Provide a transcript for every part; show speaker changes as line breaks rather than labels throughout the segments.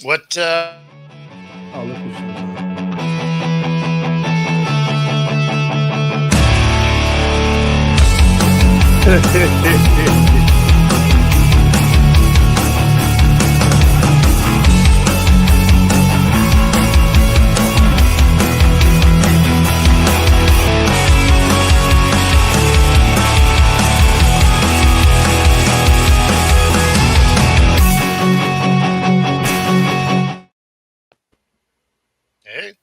What?
Oh, look who's
Hey,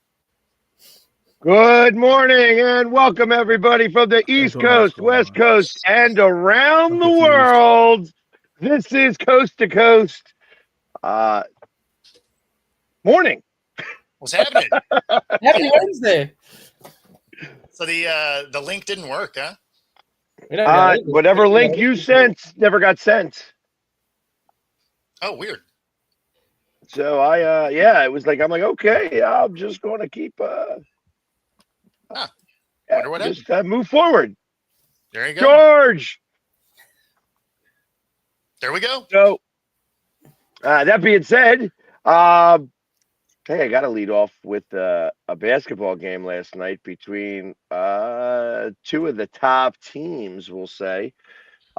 Good morning and welcome everybody from the East Coast, West Coast, and around the world. This is Coast to Coast. Morning.
what's happening?
Happy Wednesday.
So the link didn't work, huh?
Whatever link you sent never got sent.
Oh, weird.
So it was like I'm like, okay, I'm just going to keep
Wonder what
just move forward.
There you go.
George.
There we go.
So that being said, hey, I got to lead off with a basketball game last night between two of the top teams, we'll say,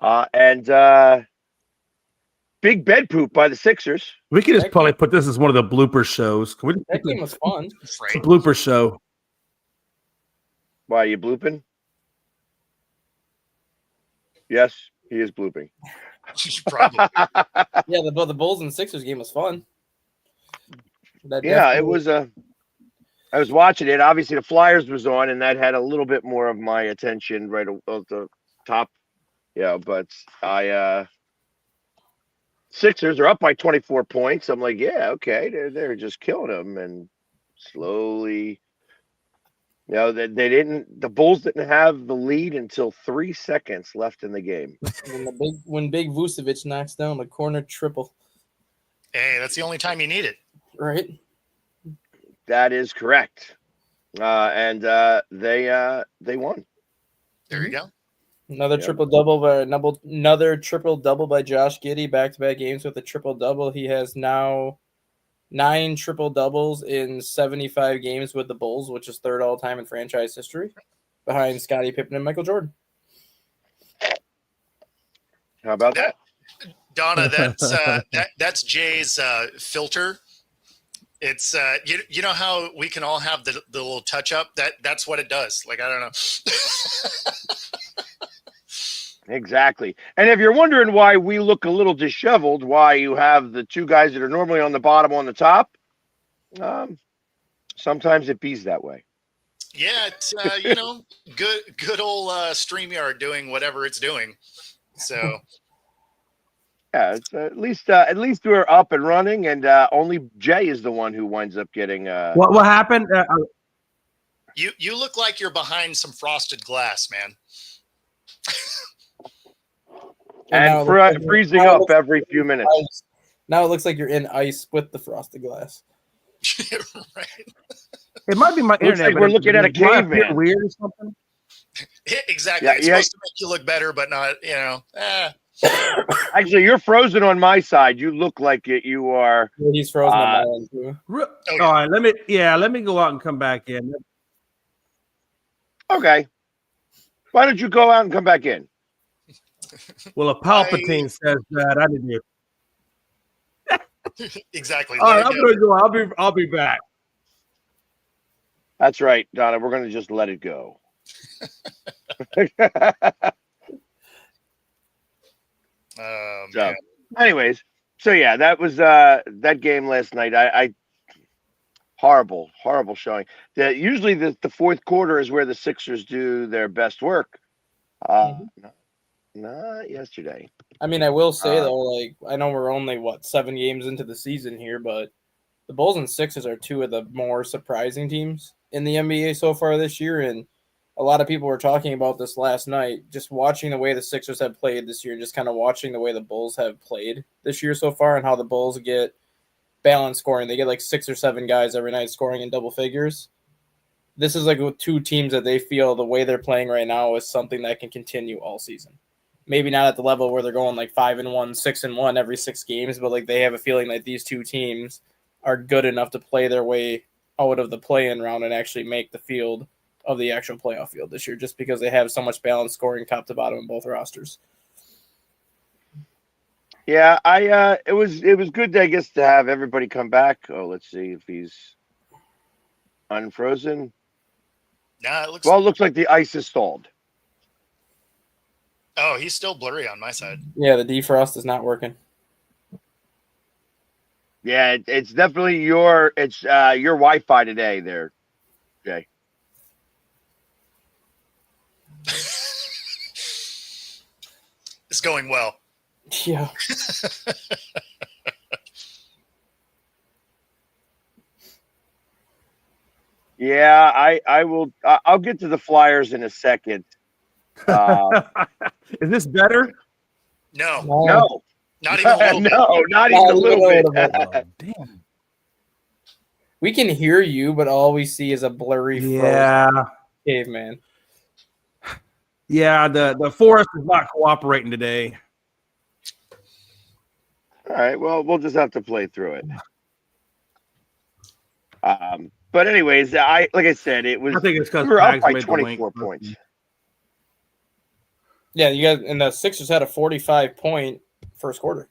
and big bed poop by the Sixers.
We could just probably put this as one of the blooper shows. Can we just
That game was fun.
It's a blooper show.
Why are you blooping? Yes, he is blooping.
Probably.
Yeah, the Bulls and Sixers game was fun.
It was I was watching it. Obviously, the Flyers was on, and that had a little bit more of my attention right at the top. Yeah, but Sixers are up by 24 points. I'm like, yeah, okay, they're just killing them, and slowly, the Bulls didn't have the lead until 3 seconds left in the game.
When Big Vucevic knocks down the corner triple.
Hey, that's the only time you need it.
Right.
That is correct. And they won.
There you go.
Another triple double by Josh Giddey, back-to-back games with a triple double. He has now 9 triple doubles in 75 games with the Bulls, which is third all time in franchise history, behind Scottie Pippen and Michael Jordan.
How about that?
Donna, that's Jay's filter. It's you know how we can all have the little touch up? That's what it does. Like, I don't know.
Exactly. And if you're wondering why we look a little disheveled, why you have the two guys that are normally on the bottom on the top, sometimes it bees that way.
Yeah, it's good old StreamYard doing whatever it's doing. So
yeah, it's at least we're up and running, and only Jay is the one who winds up getting.
What happened?
You look like you're behind some frosted glass, man.
And freezing up every few minutes.
Ice. Now it looks like you're in ice with the frosted glass.
Right.
It might be my
Looks
internet.
like we're looking at a caveman.
Weird or something?
Exactly.
Yeah,
it's supposed to make you look better, but not,
Actually, you're frozen on my side. You look like it. You are.
He's frozen on my end too.
All right, let me go out and come back in.
Okay. Why don't you go out and come back in?
Well, if Palpatine says that, I didn't.
Exactly.
All right, I'm gonna go. I'll be back.
That's right, Donna. We're going to just let it go.
Man.
Anyways, that was that game last night. I horrible showing. Usually the fourth quarter is where the Sixers do their best work. Not yesterday.
I mean, I will say though, like, I know we're only 7 games into the season here, but the Bulls and Sixers are two of the more surprising teams in the NBA so far this year, and a lot of people were talking about this last night. Just watching the way the Sixers have played this year, just kind of watching the way the Bulls have played this year so far, and how the Bulls get balanced scoring. They get like 6 or 7 guys every night scoring in double figures. This is like with two teams that they feel the way they're playing right now is something that can continue all season. Maybe not at the level where they're going like 5-1, 6-1 every 6 games, but like they have a feeling that these two teams are good enough to play their way out of the play-in round and actually make the field of the actual playoff field this year, just because they have so much balanced scoring top to bottom in both rosters.
Yeah, it was good, I guess, to have everybody come back. Oh, let's see if he's unfrozen.
Nah, it
looks like the ice is stalled.
Oh, he's still blurry on my side.
Yeah, the defrost is not working.
Yeah, it's definitely your Wi-Fi today there, Jay.
It's going well.
Yeah.
Yeah, I will. I'll get to the Flyers in a second.
Is this better?
No,
No,
not even a little bit.
no, not even a little bit.
Oh, damn.
We can hear you, but all we see is a blurry
Yeah.
caveman.
Yeah, the forest is not cooperating today.
All right, well, we'll just have to play through it. But anyways, like I said, it was.
I think it's because
we were up
Pags
by
made the
24
link.
points.
Yeah, you guys, and the Sixers had a 45-point first quarter.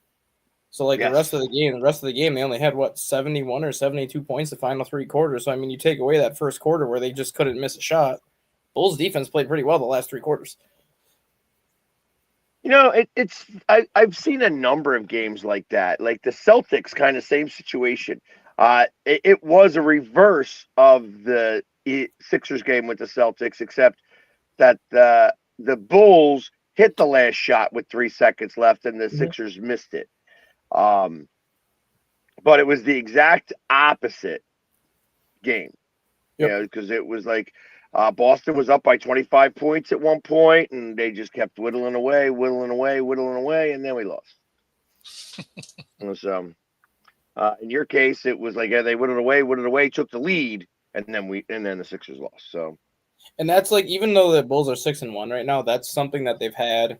So like
Yes.
the rest of the game, they only had 71 or 72 points the final three quarters. So I mean, you take away that first quarter where they just couldn't miss a shot. Bulls defense played pretty well the last three quarters.
You know, I've seen a number of games like that. Like the Celtics, kind of same situation. It was a reverse of the Sixers game with the Celtics, except that the Bulls hit the last shot with 3 seconds left, and the Sixers missed it. But it was the exact opposite game.
Yep.
You know, because it was like Boston was up by 25 points at one point, and they just kept whittling away, and then we lost. So, in your case, it was like they whittled away, took the lead, and then the Sixers lost. So,
And that's like, even though the Bulls are 6-1 right now, that's something that they've had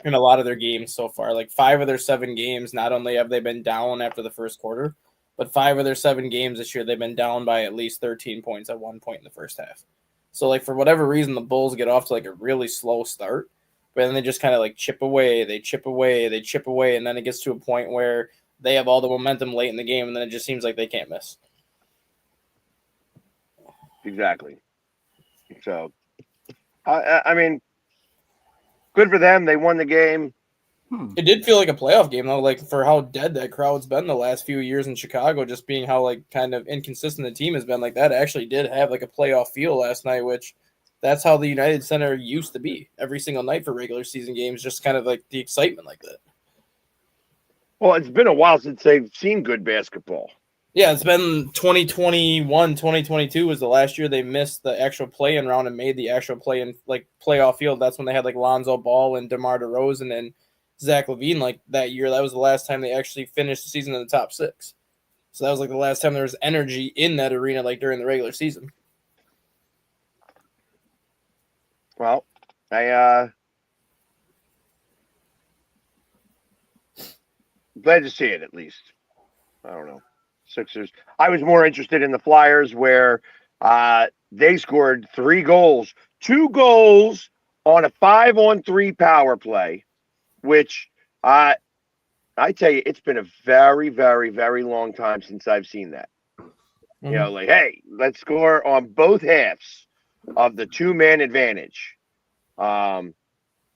in a lot of their games so far. Like 5 of their 7 games, not only have they been down after the first quarter, but 5 of their 7 games this year, they've been down by at least 13 points at one point in the first half. So like for whatever reason, the Bulls get off to like a really slow start, but then they just kind of like chip away, and then it gets to a point where they have all the momentum late in the game, and then it just seems like they can't miss.
exactly. So, I mean, good for them. They won the game.
It did feel like a playoff game, though, like for how dead that crowd's been the last few years in Chicago, just being how like kind of inconsistent the team has been. Like that actually did have like a playoff feel last night, which that's how the United Center used to be every single night for regular season games, just kind of like the excitement like that.
Well, it's been a while since they've seen good basketball.
Yeah, it's been 2021, 2022 was the last year they missed the actual play-in round and made the actual play-in like playoff field. That's when they had like Lonzo Ball and DeMar DeRozan and Zach LaVine like that year. That was the last time they actually finished the season in the top 6. So that was like the last time there was energy in that arena like during the regular season.
Well, glad to see it at least. I don't know. Sixers. I was more interested in the Flyers where they scored 3 goals. 2 goals on a 5-on-3 power play, which I tell you, it's been a very, very, very long time since I've seen that.
Mm-hmm.
You know, like, hey, let's score on both halves of the 2-man advantage. I'm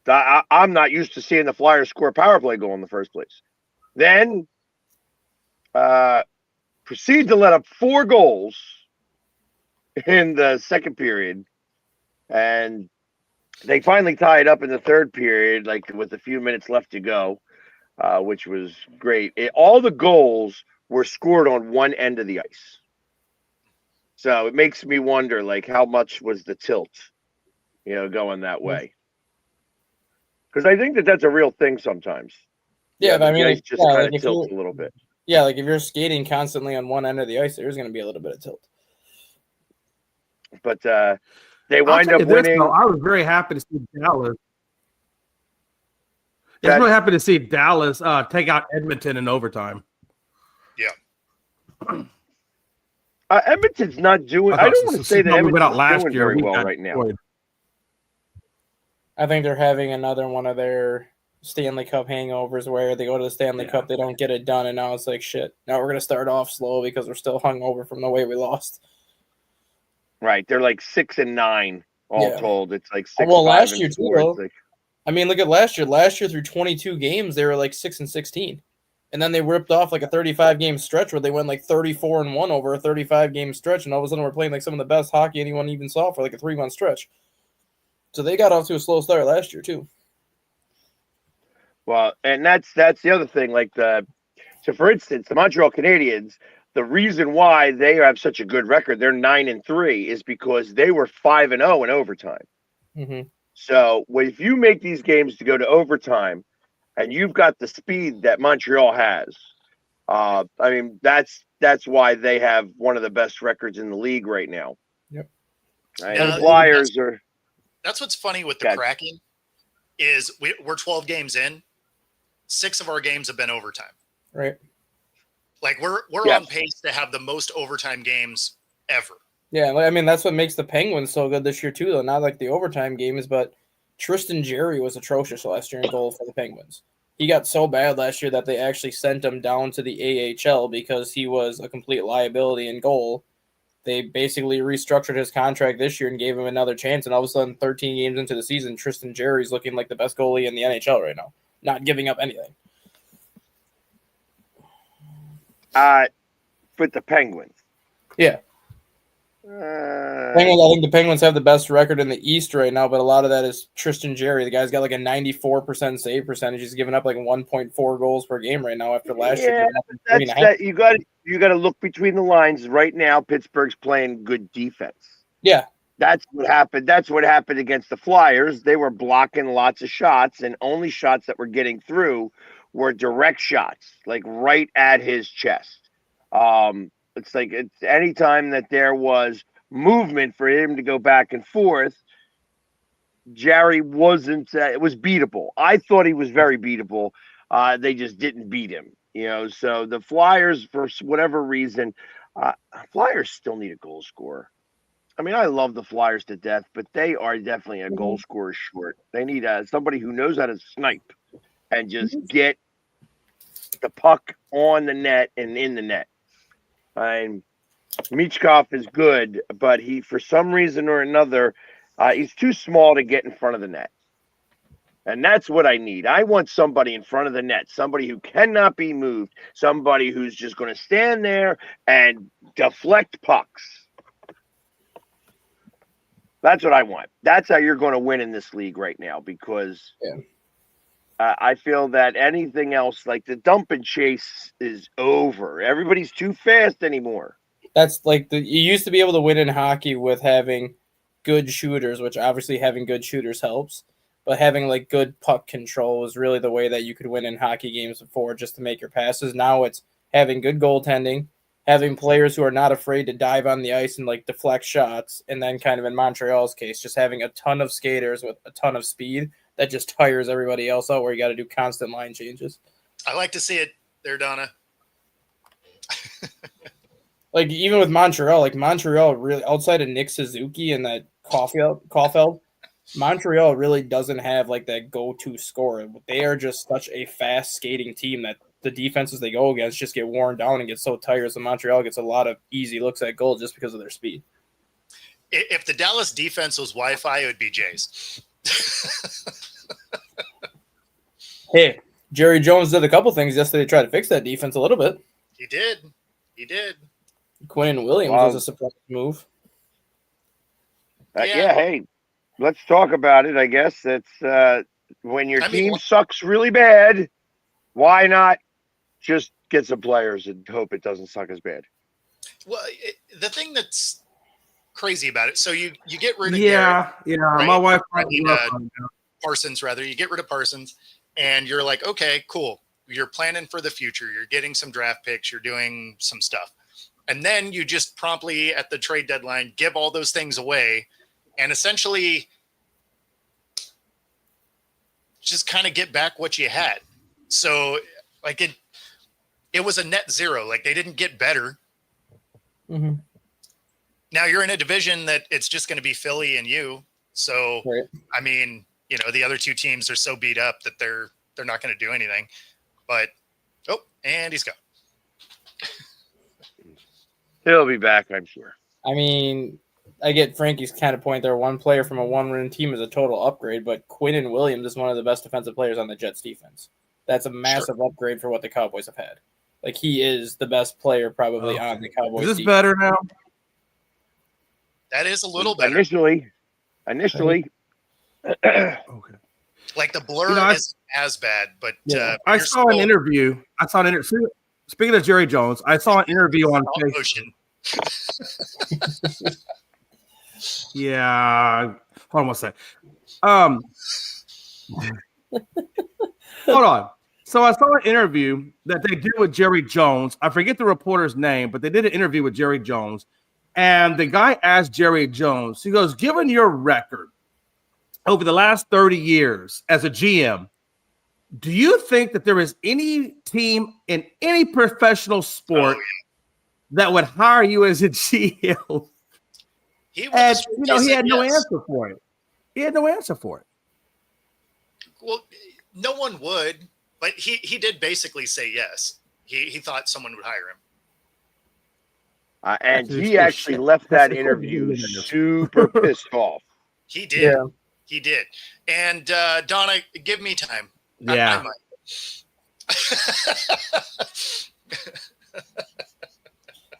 not used to seeing the Flyers score a power play goal in the first place. Then proceed to let up 4 goals in the second period, and they finally tied up in the third period, like with a few minutes left to go, which was great. All the goals were scored on one end of the ice. So it makes me wonder, like, how much was the tilt, you know, going that way? Because I think that's a real thing sometimes.
Yeah, but I mean,
the ice just kind of tilts a little bit.
Yeah, like if you're skating constantly on one end of the ice, there's going to be a little bit of tilt.
But they wind up winning.
I was very happy to see Dallas. I was really happy to see Dallas take out Edmonton in overtime.
Yeah.
Edmonton's not doing. I don't want to say that
we went out
Edmonton's
last
doing
year.
very
We
well
got
right now.
destroyed.
I think they're having another one of their Stanley Cup hangovers where they go to the Stanley Cup, they don't get it done, and now it's like shit. Now we're gonna start off slow because we're still hungover from the way we lost.
Right, they're like 6-9 all told. It's like 6.
Well, last year too, though.
Like,
I mean, look at last year. Last year through 22 games, they were like 6-16, and then they ripped off like a 35-game stretch where they went like 34-1 over a 35-game stretch, and all of a sudden we're playing like some of the best hockey anyone even saw for like a 3-month stretch. So they got off to a slow start last year too.
well, and that's the other thing. Like so for instance, the Montreal Canadiens. The reason why they have such a good record, they're 9-3, is because they were 5-0 in overtime.
Mm-hmm.
So if you make these games to go to overtime, and you've got the speed that Montreal has, I mean that's why they have one of the best records in the league right now.
Yep.
Right? The Flyers are.
That's what's funny with the Kraken is we're 12 games in. 6 of our games have been overtime.
Right.
Like we're on pace to have the most overtime games ever.
Yeah, I mean that's what makes the Penguins so good this year too, though. Not like the overtime games, but Tristan Jarry was atrocious last year in goal for the Penguins. He got so bad last year that they actually sent him down to the AHL because he was a complete liability in goal. They basically restructured his contract this year and gave him another chance, and all of a sudden, 13 games into the season, Tristan Jarry's looking like the best goalie in the NHL right now, not giving up anything.
With the Penguins.
Yeah. I think the Penguins have the best record in the East right now, but a lot of that is Tristan Jarry. The guy's got like a 94% save percentage. He's giving up like 1.4 goals per game right now after last year.
That's that. You got to look between the lines right now. Pittsburgh's playing good defense.
Yeah.
That's what happened. That's what happened against the Flyers. They were blocking lots of shots, and only shots that were getting through were direct shots, like right at his chest. It's like anytime that there was movement for him to go back and forth, Jarry wasn't. It was beatable. I thought he was very beatable. They just didn't beat him, So the Flyers, for whatever reason, Flyers still need a goal scorer. I mean, I love the Flyers to death, but they are definitely a goal scorer short. They need somebody who knows how to snipe and just get the puck on the net and in the net. Michkov is good, but he, for some reason or another, he's too small to get in front of the net. And that's what I need. I want somebody in front of the net, somebody who cannot be moved, somebody who's just going to stand there and deflect pucks. That's what I want. That's how you're going to win in this league right now, because I feel that anything else, like the dump and chase, is over. Everybody's too fast anymore.
That's like you used to be able to win in hockey with having good shooters, which obviously having good shooters helps. But having like good puck control was really the way that you could win in hockey games before, just to make your passes. Now it's having good goaltending, having players who are not afraid to dive on the ice and like deflect shots, and then kind of in Montreal's case, just having a ton of skaters with a ton of speed that just tires everybody else out, where you got to do constant line changes.
I like to see it there, Donna.
Like even with Montreal, really, outside of Nick Suzuki and that Caulfield, Montreal really doesn't have like that go-to scorer. They are just such a fast skating team that the defenses they go against just get worn down and get so tired. So Montreal gets a lot of easy looks at goal just because of their speed.
If the Dallas defense was Wi-Fi, it would be Jays.
Hey, Jerry Jones did a couple things yesterday to try to fix that defense a little bit.
He did.
Quinn Williams was a surprise move.
Yeah, hey, let's talk about it. I guess it's when your team sucks really bad, why not just get some players and hope it doesn't suck as bad?
Well, the thing that's crazy about it, so you get rid of Garrett, right?
My wife
Parsons, rather. You get rid of Parsons, and you're like, okay, cool. You're planning for the future. You're getting some draft picks. You're doing some stuff. And then you just promptly at the trade deadline give all those things away and essentially just kind of get back what you had. So like it was a net zero. Like they didn't get better.
Mm-hmm.
Now you're in a division that it's just going to be Philly and you. So,
Right.
I mean, the other two teams are so beat up that they're not going to do anything. But, and he's gone.
He'll be back, I'm sure.
I mean, I get Frankie's kind of point there. One player from a one-win team is a total upgrade, but Quinnen Williams is one of the best defensive players on the Jets defense. That's a massive upgrade for what the Cowboys have had. Like, he is the best player probably on the Cowboys
Is this
defense.
better now?
That is a little better.
Initially.
Okay.
Like the blur isn't as bad, but
I saw an interview. Speaking of Jerry Jones, I saw an interview on Facebook. Yeah. Hold on one sec. Hold on. So I saw an interview that they did with Jerry Jones. I forget the reporter's name, but they did an interview with Jerry Jones. And the guy asked Jerry Jones, he goes, given your record over the last 30 years as a GM, do you think that there is any team in any professional sport that would hire you as a GM? He had no answer for it. He had no answer for it.
Well, no one would, but he did basically say yes. He thought someone would hire him.
And he actually left that interview super pissed off.
He did. Yeah. He did. And Donna, give me time.
Yeah.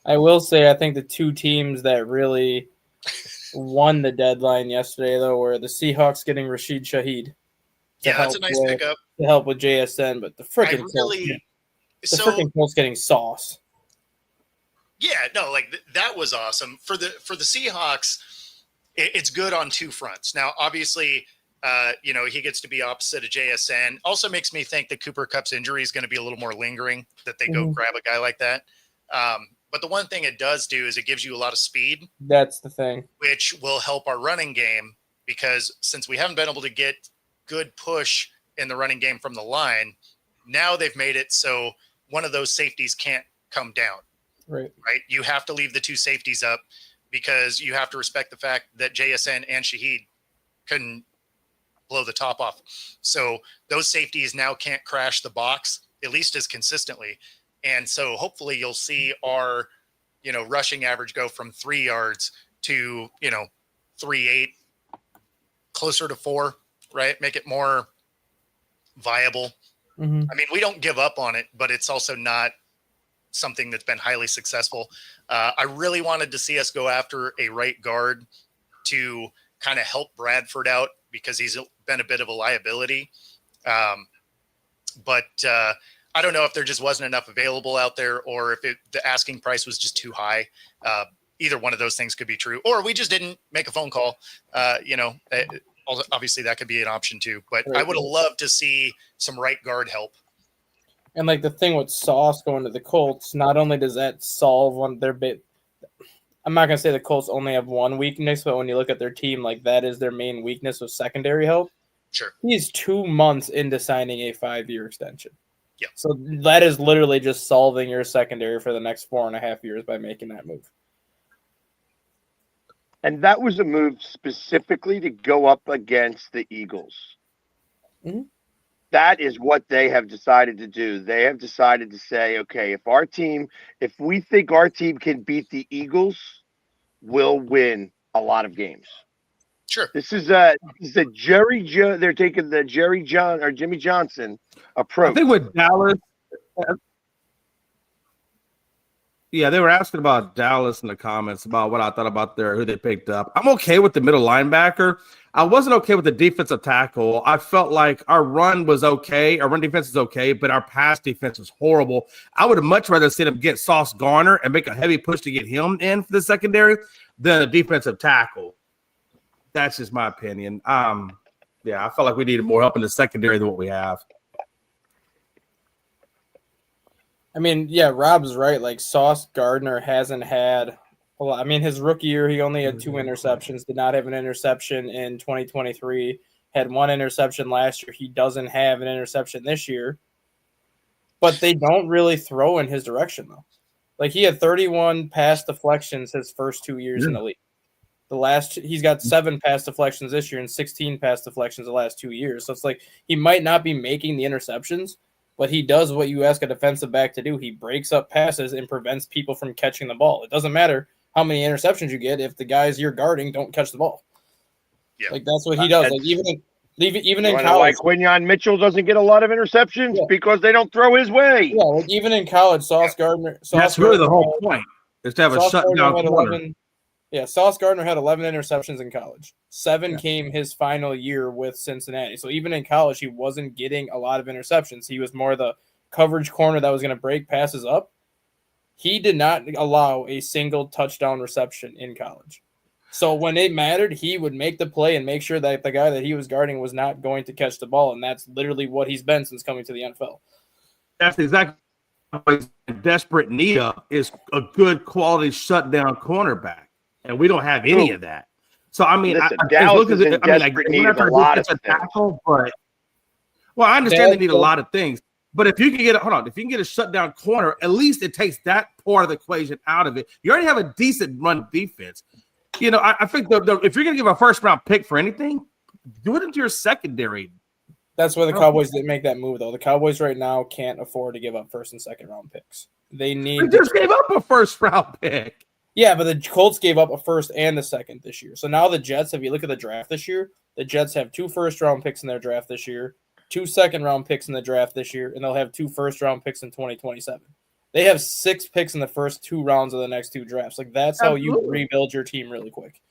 I will say, I think the two teams that really won the deadline yesterday, though, were the Seahawks getting Rashid Shaheed.
Yeah, that's a nice pickup.
To help with JSN, but the freaking Colts getting Sauce.
Yeah, no, like that was awesome. For the Seahawks, it's good on two fronts. Now, obviously, he gets to be opposite of JSN. Also makes me think that Cooper Kupp's injury is going to be a little more lingering, that they go grab a guy like that. But the one thing it does do is it gives you a lot of speed.
That's the thing.
Which will help our running game, because since we haven't been able to get good push in the running game from the line, now they've made it so one of those safeties can't come down.
Right.
You have to leave the two safeties up because you have to respect the fact that JSN and Shaheed couldn't blow the top off. So those safeties now can't crash the box, at least as consistently. And so hopefully you'll see our, rushing average go from 3 yards to, 3.8, closer to 4, right? Make it more viable.
Mm-hmm.
I mean, we don't give up on it, but it's also not something that's been highly successful. I really wanted to see us go after a right guard to kind of help Bradford out because he's been a bit of a liability. But I don't know if there just wasn't enough available out there or if the asking price was just too high. Either one of those things could be true, or we just didn't make a phone call. Obviously that could be an option too, but I would have loved to see some right guard help.
And like the thing with Sauce going to the Colts, not only does that solve one their bit. I'm not going to say the Colts only have one weakness, but when you look at their team, like that is their main weakness of secondary help.
Sure.
He's 2 months into signing a 5-year extension.
Yeah.
So that is literally just solving your secondary for the next 4.5 years by making that move.
And that was a move specifically to go up against the Eagles.
Mm-hmm.
That is what they have decided to do. They have decided to say, okay, if we think our team can beat the Eagles, we'll win a lot of games.
Sure.
This is a Jerry Jones. They're taking the Jimmy Johnson approach.
I think with Dallas. Yeah, they were asking about Dallas in the comments about what I thought about who they picked up. I'm okay with the middle linebacker. I wasn't okay with the defensive tackle. I felt like our run was okay. Our run defense is okay, but our pass defense was horrible. I would have much rather seen him get Sauce Gardner and make a heavy push to get him in for the secondary than a defensive tackle. That's just my opinion. I felt like we needed more help in the secondary than what we have.
I mean, yeah, Rob's right. Like Sauce Gardner hasn't had a lot. I mean, his rookie year, he only had 2 interceptions, did not have an interception in 2023, had 1 interception last year. He doesn't have an interception this year, but they don't really throw in his direction though. Like he had 31 pass deflections his first 2 years in the league. He's got 7 pass deflections this year and 16 pass deflections the last 2 years. So it's like he might not be making the interceptions, but he does what you ask a defensive back to do. He breaks up passes and prevents people from catching the ball. It doesn't matter how many interceptions you get if the guys you're guarding don't catch the ball.
Yeah.
Like that's what he does. Like even in college,
why Quinyon Mitchell doesn't get a lot of interceptions because they don't throw his way.
Yeah, like even in college, Sauce Gardner.
That's really the whole point, is to have a shutdown corner.
Sauce Gardner had 11 interceptions in college. 7 came his final year with Cincinnati. So even in college, he wasn't getting a lot of interceptions. He was more the coverage corner that was going to break passes up. He did not allow a single touchdown reception in college. So when it mattered, he would make the play and make sure that the guy that he was guarding was not going to catch the ball. And that's literally what he's been since coming to the NFL.
That's exactly what he's in desperate need of, is a good quality shutdown cornerback. And we don't have any of that. So, I mean,
Listen,
I
Dallas is in desperate need of a lot of
tackle, but I understand they need a lot of things. But if you can get a shutdown corner, at least it takes that part of the equation out of it. You already have a decent run defense. You know, I think if you're going to give a first-round pick for anything, do it into your secondary.
That's why the Cowboys didn't make that move, though. The Cowboys right now can't afford to give up first and second round picks. They
just gave up a first-round pick.
Yeah, but the Colts gave up a first and a second this year. So now the Jets, if you look at the draft this year, the Jets have 2 first-round picks in their draft this year, 2 second-round picks in the draft this year, and they'll have 2 first-round picks in 2027. They have 6 picks in the first 2 rounds of the next 2 drafts. Like, that's how you rebuild your team really quick.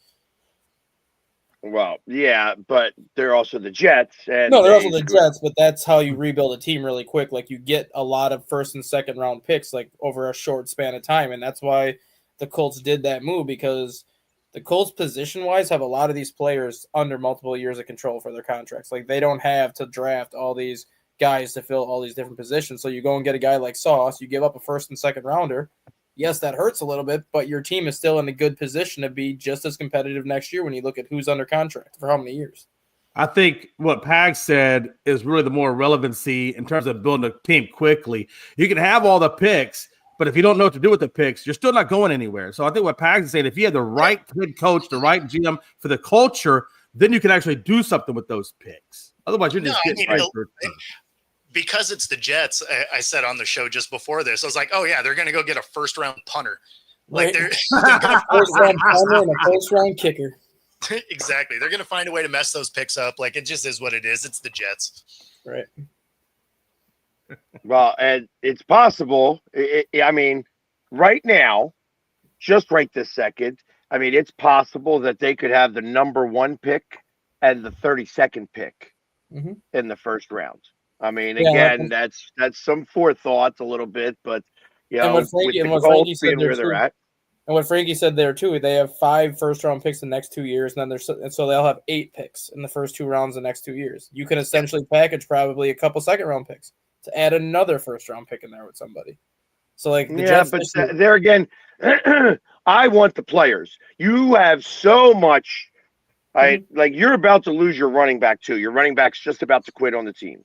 Well, yeah, but they're also the Jets.
They're also the Jets, but that's how you rebuild a team really quick. Like, you get a lot of first and second round picks, like, over a short span of time, and that's why the Colts did that move, because the Colts position-wise have a lot of these players under multiple years of control for their contracts. Like, they don't have to draft all these guys to fill all these different positions. So you go and get a guy like Sauce, you give up a first and second rounder. Yes, that hurts a little bit, but your team is still in a good position to be just as competitive next year when you look at who's under contract for how many years.
I think what Pag said is really the more relevancy in terms of building a team quickly. You can have all the picks, but if you don't know what to do with the picks, you're still not going anywhere. So I think what Pag is saying, if you have the right head coach, the right GM for the culture, then you can actually do something with those picks. Otherwise, you're just getting
because it's the Jets. I said on the show just before this, I was like, oh yeah, they're going to go get a first-round punter. Like they're going
first-round punter and a first-round kicker.
Exactly. They're going to find a way to mess those picks up. Like, it just is what it is. It's the Jets.
Right.
Well, and it's possible. I mean, right now, just right this second, I mean, it's possible that they could have the number 1 pick and the 32nd pick in the first round. I mean, again, that's some forethought a little bit, but you know,
what Frankie said where they're at. And what Frankie said there too, they have 5 first-round picks the next 2 years, and then so they'll have 8 picks in the first 2 rounds the next 2 years. You can essentially package probably a couple second-round picks to add another first-round pick in there with somebody. So like, Jets,
but there again, I want the players. You have so much. Like, you're about to lose your running back too. Your running back's just about to quit on the team.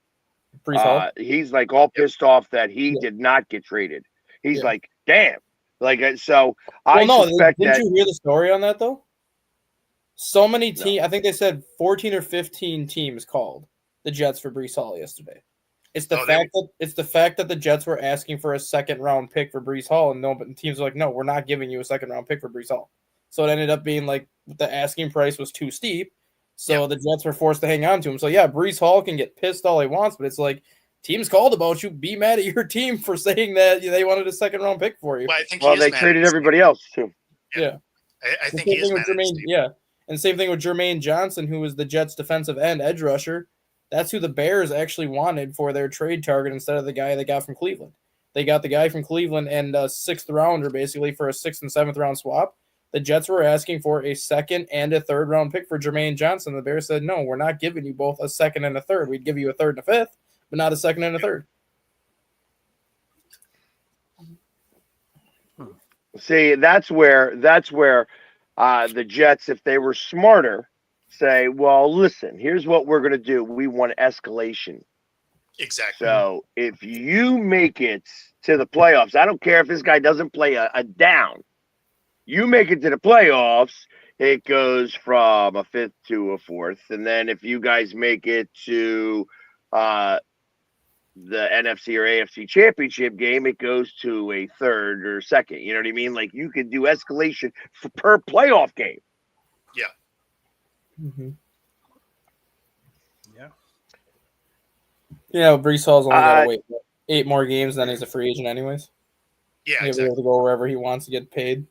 He's like all pissed off that he did not get traded. He's like, damn. Like, so I suspect that.
Did you hear the story on that though? So many teams. I think they said 14 or 15 teams called the Jets for Breece Hall yesterday. It's the fact that the Jets were asking for a second-round pick for Breece Hall, and the teams were like, no, we're not giving you a second-round pick for Breece Hall. So it ended up being like the asking price was too steep. So the Jets were forced to hang on to him. So, yeah, Breece Hall can get pissed all he wants, but it's like, teams called about you. Be mad at your team for saying that they wanted a second-round pick for you.
Well, they traded everybody else, too.
Yeah. I think he is mad at Steve.
Yeah, and same thing with Jermaine Johnson, who was the Jets' defensive end edge rusher. That's who the Bears actually wanted for their trade target instead of the guy they got from Cleveland. They got the guy from Cleveland and a 6th rounder, basically, for a 6th and 7th round swap. The Jets were asking for a 2nd and a 3rd round pick for Jermaine Johnson. The Bears said, no, we're not giving you both a 2nd and a 3rd. We'd give you a 3rd and a 5th, but not a 2nd and a 3rd.
See, that's where the Jets, if they were smarter, say, well, listen, here's what we're going to do. We want escalation.
Exactly.
So if you make it to the playoffs, I don't care if this guy doesn't play a down. You make it to the playoffs, it goes from a 5th to a 4th. And then if you guys make it to the NFC or AFC championship game, it goes to a 3rd or 2nd. You know what I mean? Like you could do escalation per playoff game.
Yeah.
Mm-hmm.
Yeah.
Brees Hall's only got to wait 8 more games, then he's a free agent anyways.
Yeah,
He'll
exactly.
be able to go wherever he wants to get paid.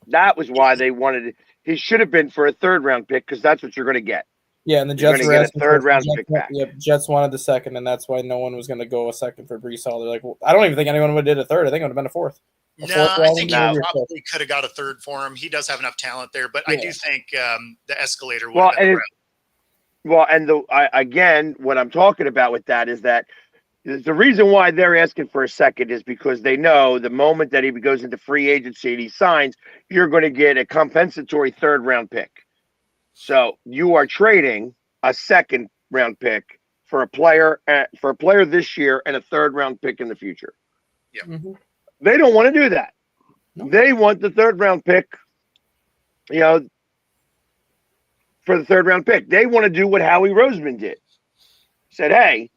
That was why they wanted it. He should have been for a 3rd round pick because that's what you're going to get.
Yeah, and the
You're
Jets
gonna
were
get a
asking
3rd
for-
round
Jets,
pick back.
Yep, Jets wanted the 2nd, and that's why no one was going to go a 2nd for Brees Hall. They're like, well, I don't even think anyone would have did a 3rd. I think it would have been a 4th.
No,
fourth
I
round,
think
maybe
he
a fifth.
probably could have got a 3rd for him. He does have enough talent there, but I
Yeah.
do think the escalator would
Well,
have been the route.
Well, and again, what I'm talking about with that is that the reason why they're asking for a 2nd is because they know the moment that he goes into free agency and he signs, you're going to get a compensatory 3rd round pick. So you are trading a 2nd round pick for a player this year and a 3rd round pick in the future.
Mm-hmm.
They don't want to do that.
No.
They want the 3rd round pick, for the 3rd round pick. They want to do what Howie Roseman did. Said, hey,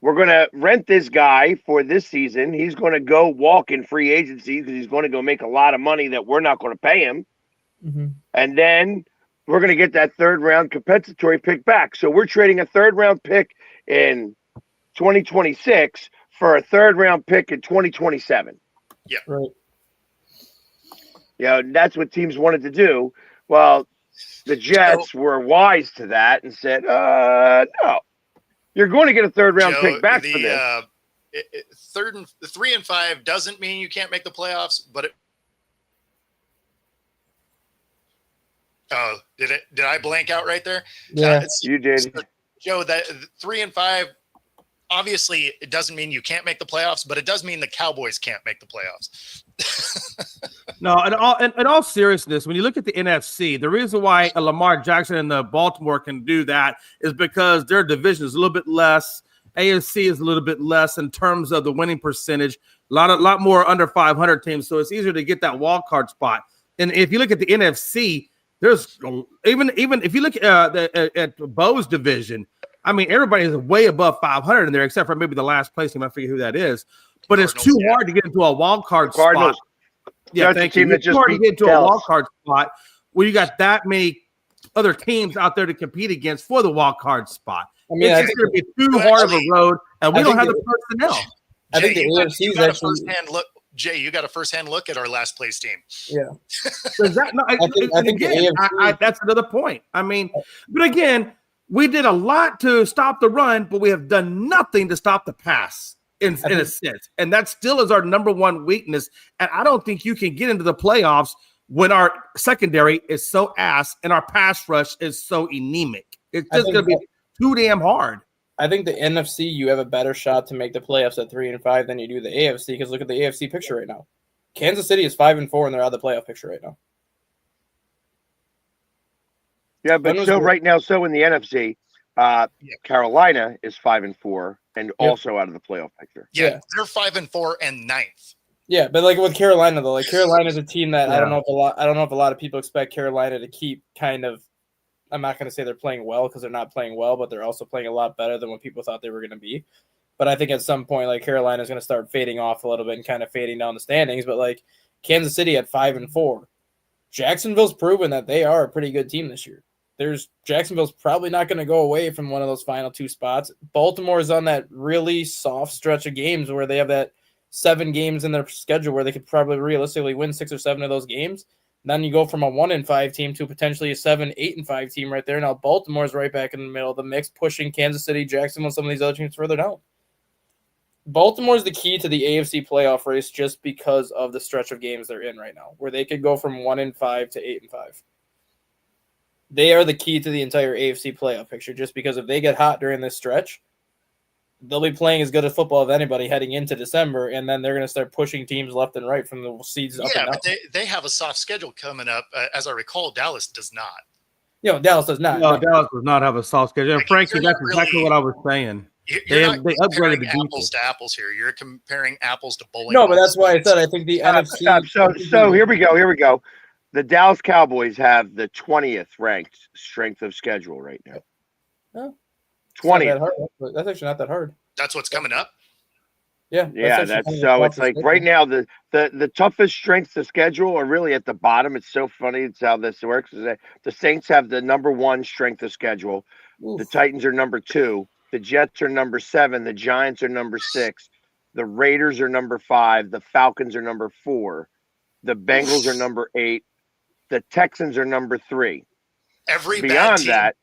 we're going to rent this guy for this season. He's going to go walk in free agency because he's going to go make a lot of money that we're not going to pay him.
Mm-hmm.
And then we're going to get that 3rd round compensatory pick back. So we're trading a 3rd round pick in 2026 for a 3rd round pick in 2027.
Right.
That's what teams wanted to do. Well, the Jets were wise to that and said, no, you're going to get a 3rd round
Joe,
pick back for this.
3 and 5 doesn't mean you can't make the playoffs, but did I blank out right there?
Yeah.
You did.
Joe, that 3 and 5, obviously it doesn't mean you can't make the playoffs, but it does mean the Cowboys can't make the playoffs.
No, in all seriousness, when you look at the NFC, the reason why Lamar Jackson and the Baltimore can do that is because their division is a little bit less. AFC is a little bit less in terms of the winning percentage. A lot more under 500 teams, so it's easier to get that wild card spot. And if you look at the NFC, there's even if you look at Bo's division, I mean everybody is way above 500 in there, except for maybe the last place team. I forget who that is, but it's too hard to get into a wild card spot. Yeah, thank you. It's hard to get into a wild card spot where you got that many other teams out there to compete against for the wild card spot.
I mean,
it's just going to be too hard of a road, and we don't have the personnel.
I think the AFC is actually.
Jay, you got a first-hand look at our last place team.
Yeah.
I think that's another point. I mean, but again, we did a lot to stop the run, but we have done nothing to stop the pass in a sense. And that still is our number one weakness. And I don't think you can get into the playoffs when our secondary is so ass and our pass rush is so anemic. It's just going to be too damn hard.
I think the NFC, you have a better shot to make the playoffs at 3 and 5 than you do the AFC, because look at the AFC picture right now. Kansas City is 5 and 4, and they're out of the playoff picture right now.
Yeah, but right now, in the NFC, Carolina is 5 and 4, and also out of the playoff picture.
Yeah, they're 5 and 4 and 9th.
Yeah, but like with Carolina though, like Carolina's a team that I don't know if a lot of people expect Carolina to keep kind of. I'm not going to say they're playing well because they're not playing well, but they're also playing a lot better than what people thought they were going to be. But I think at some point, like Carolina is going to start fading off a little bit and kind of fading down the standings. But like Kansas City at 5 and 4, Jacksonville's proven that they are a pretty good team this year. Jacksonville's probably not going to go away from one of those final 2 spots. Baltimore is on that really soft stretch of games where they have that 7 games in their schedule where they could probably realistically win 6 or 7 of those games. Then you go from a 1 and 5 team to potentially a 7, 8 and 5 team right there. Now Baltimore's right back in the middle of the mix, pushing Kansas City, Jacksonville, some of these other teams further down. Baltimore's the key to the AFC playoff race just because of the stretch of games they're in right now, where they could go from 1 and 5 to 8 and 5. They are the key to the entire AFC playoff picture, just because if they get hot during this stretch, they'll be playing as good a football as anybody heading into December, and then they're going to start pushing teams left and right from the seeds up and down.
Yeah, but they have a soft schedule coming up. As I recall, Dallas does not.
Dallas does not.
No, Dallas does not have a soft schedule. And Frankie, that's exactly what I was saying.
You're not
they upgraded
comparing
the
apples
defense.
to apples here. You're comparing apples to bowling.
No, but
balls.
that's why I said I think the NFC.
So here we go. The Dallas Cowboys have the 20th ranked strength of schedule right now.
Oh, it's not that
20th.
hard. That's actually not that hard.
That's what's coming up.
Yeah.
Yeah,
actually
that's
kind of
so.
a
It's like right now the toughest strengths of schedule are really at the bottom. It's so funny. It's how this works. Is that the Saints have the number 1 strength of schedule.
Oof.
The Titans are number 2. The Jets are number 7. The Giants are number 6. The Raiders are number 5. The Falcons are number 4. The Bengals are number 8. The Texans are number 3.
Every bad
Beyond
team
that,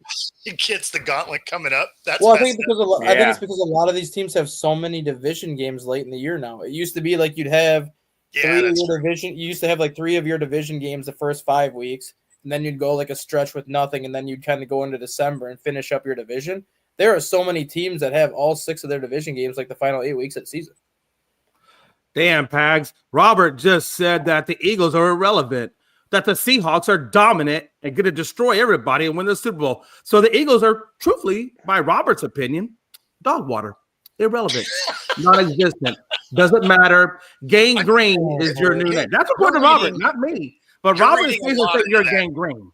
gets the gauntlet coming up. That's
Well, I think
messed
because
up.
I think
Yeah.
it's because a lot of these teams have so many division games late in the year now. It used to be like you'd have
Yeah,
three of
that's
your division. You used to have like 3 of your division games the first 5 weeks, and then you'd go like a stretch with nothing, and then you'd kind of go into December and finish up your division. There are so many teams that have all 6 of their division games like the final 8 weeks of the season.
Damn, Pags. Robert just said that the Eagles are irrelevant, that the Seahawks are dominant and going to destroy everybody and win the Super Bowl. So the Eagles are, truthfully, by Robert's opinion, dog water. Irrelevant. Non-existent. Doesn't matter. Gangrene is your new name. That's according to Robert, not me. But
you're
Robert is
reading a
saying
lot
that you're
into that.
gangrene.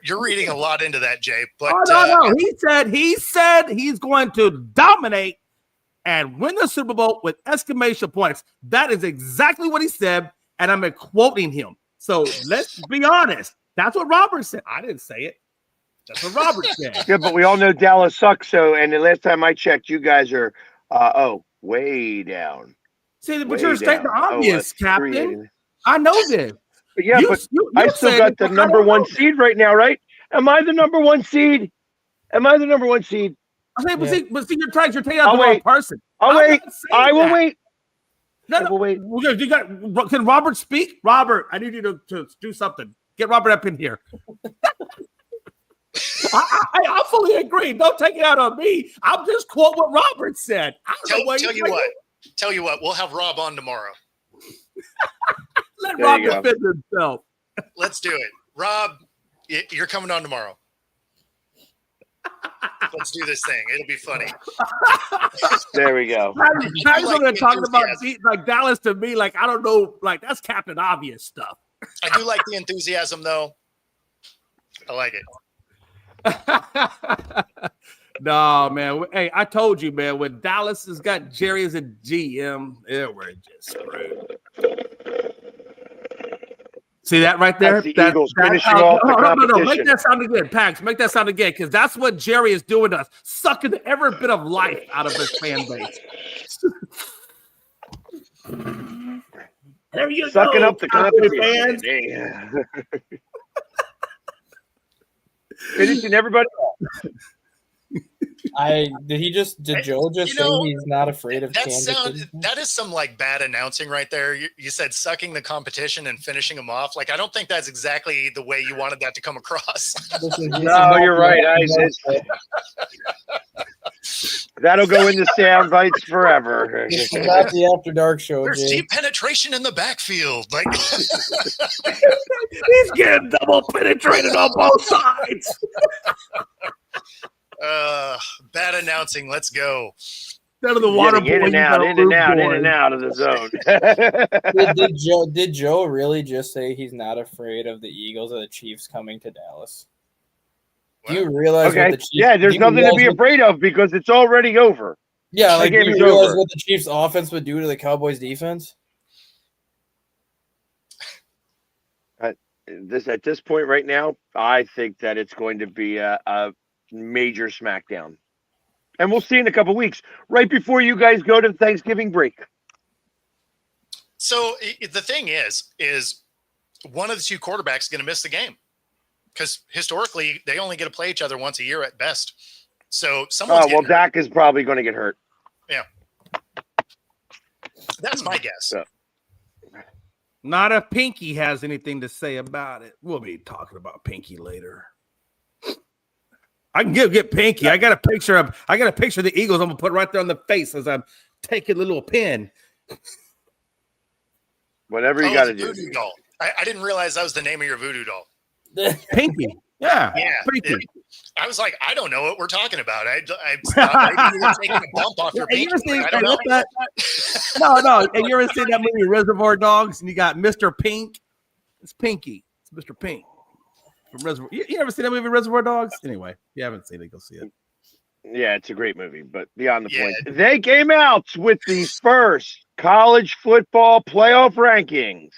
You're reading a lot into that, Jay. But
No. He said he's going to dominate and win the Super Bowl with exclamation points. That is exactly what he said, and I'm quoting him. So let's be honest. That's what Robert said. I didn't say it. That's what Robert said.
yeah, but we all know Dallas sucks. So, and the last time I checked, you guys are way down.
See, but
Way
you're stating the
down.
obvious, Captain.
380.
I know this.
But yeah, but I still
said
got
it,
the
but I
number
don't
1
know.
seed right now, right? Am I the number 1 seed?
I say, but see, you're taking out
I'll
the wrong
wait.
person.
I'll
I'm
wait.
not saying
I will
that.
wait.
No,
I will wait.
Can Robert speak? Robert, I need you to do something. Get Robert up in here. I fully agree. Don't take it out on me. I'm just quote what Robert said. I don't know what
tell you what, we'll have Rob on tomorrow.
Let
There
Rob
you go.
defend himself.
Let's do it. Rob, you're coming on tomorrow. Let's do this thing. It'll be funny.
There we go.
Pat's
like
over there
the
talking about
enthusiasm.
like Dallas to me, like I don't know, like that's Captain Obvious stuff.
I do like the enthusiasm, though. I like it.
No, man. Hey, I told you, man, when Dallas has got Jerry as a GM, we're just screwed. See that right there?
That's the Eagles finishing off the
No.
competition.
Make that sound again, Pax. Make that sound again, because that's what Jerry is doing to us, sucking every bit of life out of his fan base. There you
Sucking
go,
up the
Cowboy
competition.
fans.
Yeah. Finishing everybody off.
Did Joe just
You know,
say he's not afraid of Kansas City?
That is some like bad announcing right there. You said sucking the competition and finishing them off. Like I don't think that's exactly the way you wanted that to come across.
No, you're right. That'll go into sound bites forever.
This is not the After Dark show,
There's
Jay.
deep penetration in the backfield. Like
He's getting double penetrated on both sides.
bad announcing. Let's go.
Instead of the water
Getting in
boy,
and
you
out,
got
in and
Luke
out,
boy.
in and out of the zone.
Did Joe really just say he's not afraid of the Eagles or the Chiefs coming to Dallas? Do you realize what
Okay.
the Chiefs?
Yeah, there's
do you
nothing to
realize
be
what-
afraid of because it's already over.
Yeah,
The
like do
game
you
is
realize
over.
what the Chiefs' offense would do to the Cowboys' defense?
At this point right now, I think that it's going to be a major smackdown. And we'll see in a couple weeks, right before you guys go to Thanksgiving break.
So the thing is one of the two quarterbacks is going to miss the game because historically they only get to play each other once a year at best. So someone's
Oh, well,
getting hurt.
Dak is probably going to get hurt.
That's my guess.
Yeah.
Not if Pinky has anything to say about it. We'll be talking about Pinky later. I can get Pinky. I got a picture of the Eagles. I'm gonna put right there on the face as I'm taking the little pin.
Whatever you
Oh,
got to
the
do.
voodoo doll. I didn't realize that was the name of your voodoo doll.
Pinky. Yeah.
Yeah.
Pinky.
I was like, I don't know what we're talking about. I thought maybe you were taking a bump off your
Hey, you
pinky.
ever seen,
I don't know.
no. And you ever seen that movie Reservoir Dogs? And you got Mr. Pink. It's Pinky. It's Mr. Pink from Reservoir. You ever seen that movie Reservoir Dogs? Anyway, if you haven't seen it, go see it.
Yeah, it's a great movie, but beyond the
Yeah.
point. They came out with the first college football playoff rankings.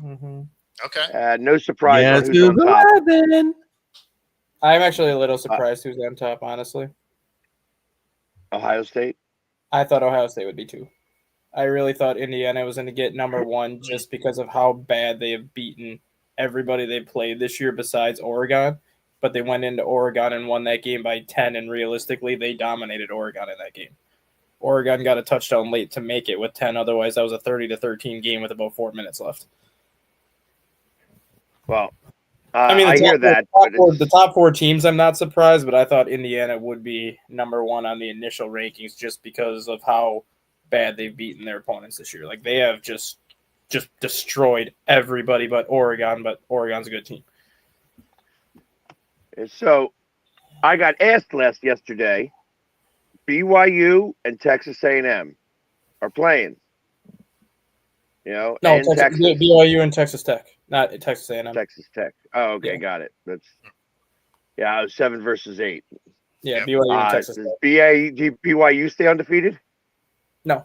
Mm-hmm.
Okay.
No surprise
Yes,
on who's on top.
11.
I'm actually a little surprised who's on top, honestly.
Ohio State.
I thought Ohio State would be 2. I really thought Indiana was going to get number 1 just because of how bad they have beaten everybody they played this year besides Oregon. But they went into Oregon and won that game by 10, and realistically, they dominated Oregon in that game. Oregon got a touchdown late to make it with 10. Otherwise, that was a 30-13 game with about 4 minutes left.
Well,
I mean,
I hear that. But
the top 4 teams, I'm not surprised, but I thought Indiana would be number 1 on the initial rankings just because of how bad they've beaten their opponents this year. Like, they have just destroyed everybody but Oregon's a good team.
so I got asked yesterday. BYU and Texas A&M are playing.
No,
and
BYU and Texas Tech, not Texas A&M.
Texas Tech. Oh, okay,
Yeah.
got it. I was 7 versus 8.
Yeah, BYU and Texas
Does
Tech.
BYU stay undefeated?
No,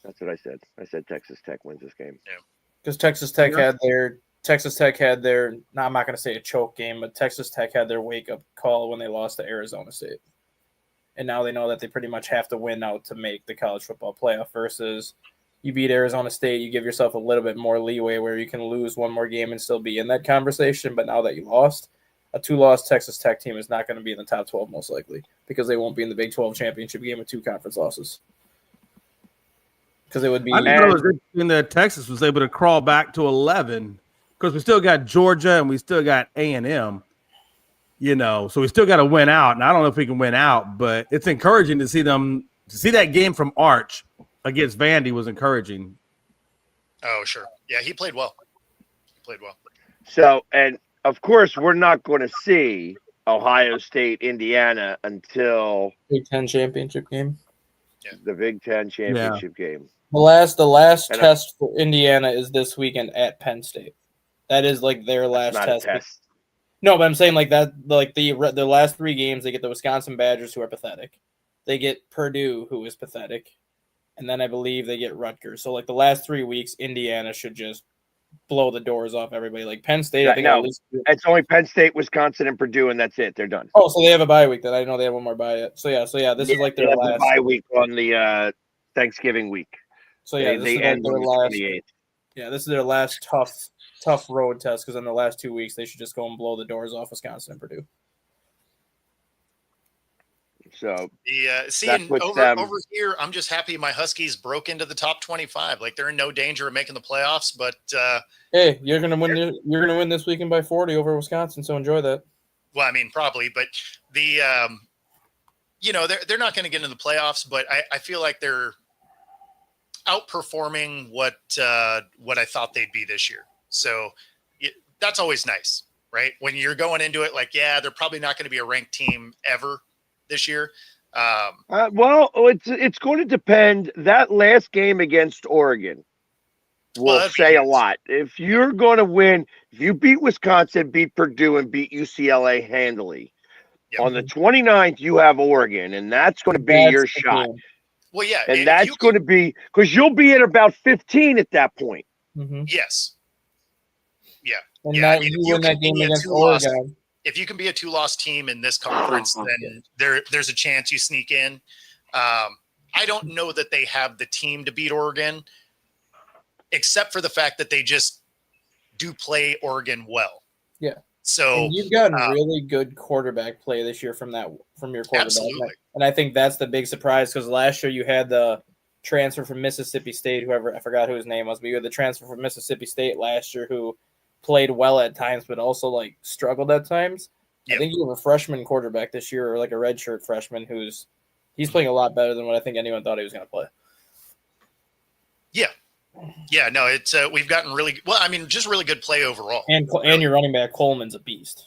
That's what I said. I said Texas Tech wins this game.
because Texas Tech had their. No, I'm not going to say a choke game, but Texas Tech had their wake up call when they lost to Arizona State, and now they know that they pretty much have to win out to make the college football playoff. Versus you beat Arizona State, you give yourself a little bit more leeway where you can lose one more game and still be in that conversation. But now that you lost, a 2-loss Texas Tech team is not going to be in the top 12 most likely because they won't be in the Big 12 championship game with 2 conference losses. Because it would be.
I thought it was interesting that Texas was able to crawl back to 11 because we still got Georgia and we still got A&M. So we still got to win out. And I don't know if we can win out, but it's encouraging to see them. To see that game from Arch against Vandy was encouraging.
Oh, sure. Yeah, he played well.
So, and of course, we're not going to see Ohio State, Indiana until
Big 10 championship game.
the Big Ten championship game.
The last
And
test for Indiana is this weekend at Penn State. That is like their last
Not
test.
a test.
No, but I'm saying like that. Like the last 3 games, they get the Wisconsin Badgers, who are pathetic. They get Purdue, who is pathetic, and then I believe they get Rutgers. So like the last 3 weeks, Indiana should just blow the doors off everybody. Like Penn State, I think
No.
at least.
It's only Penn State, Wisconsin, and Purdue, and that's it. They're done.
Oh, so they have a bye week. Then I didn't know they had one more bye yet. So yeah, this is like
They
their
have the
last
bye week on the Thanksgiving week.
So yeah, this
they
is like
end
their
on the
last.
28th.
Yeah, this is their last tough road test because in the last 2 weeks they should just go and blow the doors off Wisconsin and Purdue.
So
Seeing
puts
over
them-
here, I'm just happy my Huskies broke into the top 25. Like they're in no danger of making the playoffs, but
Hey, you're gonna win. You're gonna win this weekend by 40 over Wisconsin. So enjoy that.
well, I mean, probably, but the they're not going to get into the playoffs, but I feel like they're outperforming what I thought they'd be this year. So that's always nice, right? When you're going into it, like, yeah, they're probably not going to be a ranked team ever this year.
well, it's going to depend. That last game against Oregon will
that'd be
say a
huge.
lot. If you're going to win, if you beat Wisconsin, beat Purdue, and beat UCLA handily,
Yep.
on the 29th, you have Oregon, and that's going to be
That's
your
the
shot.
game.
Well, yeah,
And
if
that's
you
going to be because you'll be at about 15 at that point.
Mhm.
yes.
And
Yeah,
that
I mean,
you
if you
win that
can
game
be a
against
2-loss
Oregon.
If you can be a 2-loss team in this conference, then there's a chance you sneak in. I don't know that they have the team to beat Oregon, except for the fact that they just do play Oregon well.
Yeah.
So
And you've gotten really good quarterback play this year from your quarterback.
absolutely.
And I think that's the big surprise because last year you had the transfer from Mississippi State, whoever, I forgot who his name was, but you had the transfer from Mississippi State last year who played well at times, but also like struggled at times.
Yep.
I think you have a freshman quarterback this year, or like a redshirt freshman he's playing a lot better than what I think anyone thought he was going to play.
Yeah, no, it's we've gotten really well. I mean, just really good play overall.
And your running back Coleman's a beast.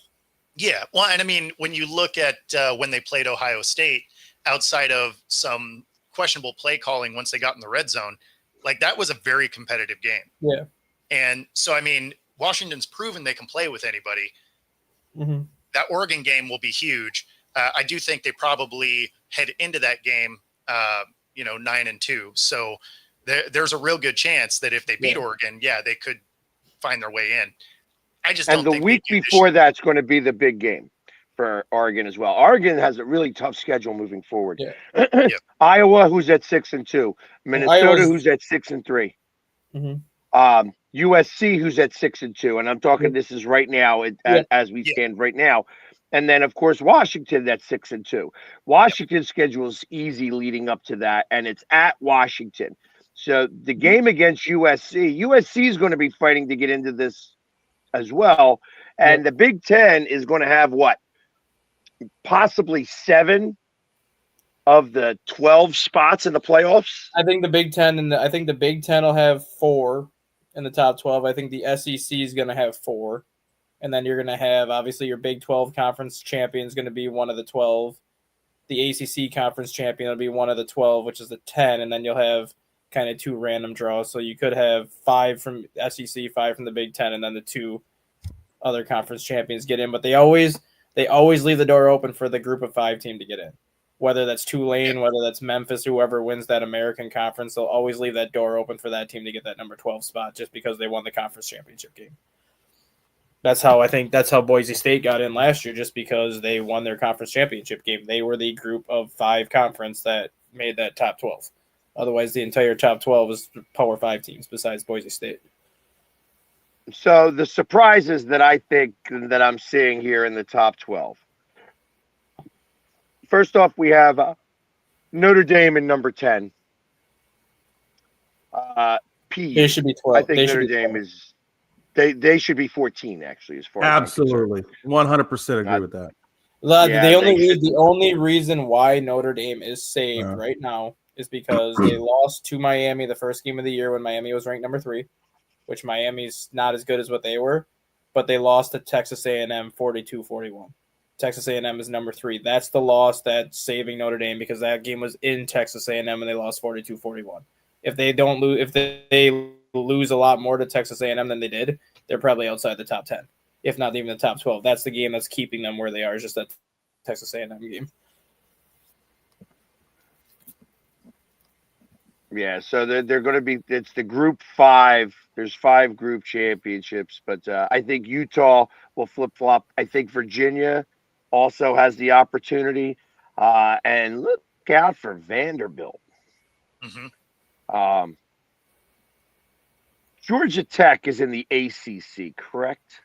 Yeah. Well, and I mean, when you look at when they played Ohio State, outside of some questionable play calling once they got in the red zone, like that was a very competitive game.
Yeah.
And so, I mean, Washington's proven they can play with anybody.
Mm-hmm.
That Oregon game will be huge. I do think they probably head into that game, 9-2. So there's a real good chance that if they beat Oregon, they could find their way in. I just
And
don't
the
think
week before that's going to be the big game for Oregon as well. Oregon has a really tough schedule moving forward.
Yeah.
Iowa, who's at 6-2, Minnesota, who's at 6-3, USC, who's at 6-2, and I'm talking this is right now as we stand right now. And then, of course, Washington, that's 6-2. Washington's schedule is easy leading up to that, and it's at Washington. So the game against USC is going to be fighting to get into this as well. And the Big Ten is going to have what? Possibly 7 of the 12 spots in the playoffs.
I think the Big Ten will have 4 in the top 12. I think the SEC is going to have 4. And then you're going to have, obviously, your Big 12 conference champion is going to be one of the 12. The ACC conference champion will be one of the 12, which is the 10. And then you'll have kind of 2 random draws. So you could have 5 from SEC, 5 from the Big 10, and then the 2 other conference champions get in. But they always leave the door open for the group of 5 team to get in. Whether that's Tulane, whether that's Memphis, whoever wins that American conference, they'll always leave that door open for that team to get that number 12 spot just because they won the conference championship game. That's how Boise State got in last year, just because they won their conference championship game. They were the group of 5 conference that made that top 12. Otherwise, the entire top 12 is Power 5 teams besides Boise State.
So the surprises that I think that I'm seeing here in the top 12. First off, we have Notre Dame in number 10.
They should be 12.
I think Notre Dame is they should be 14 actually, as far as
absolutely 100% agree with that.
The only reason why Notre Dame is saved right now is because they lost to Miami the first game of the year when Miami was ranked number 3, which Miami's not as good as what they were, but they lost to Texas A&M 42-41. Texas A&M is number 3. That's the loss that's saving Notre Dame, because that game was in Texas A&M and they lost 42-41. If they don't lose, if they lose a lot more to Texas A&M than they did, they're probably outside the top 10, if not even the top 12. That's the game that's keeping them where they are, is just that Texas A&M game.
Yeah, so they're going to be. It's the Group 5. There's 5 group championships, but I think Utah will flip flop. I think Virginia also has the opportunity, and look out for Vanderbilt.
Mm-hmm.
Georgia Tech is in the ACC, correct?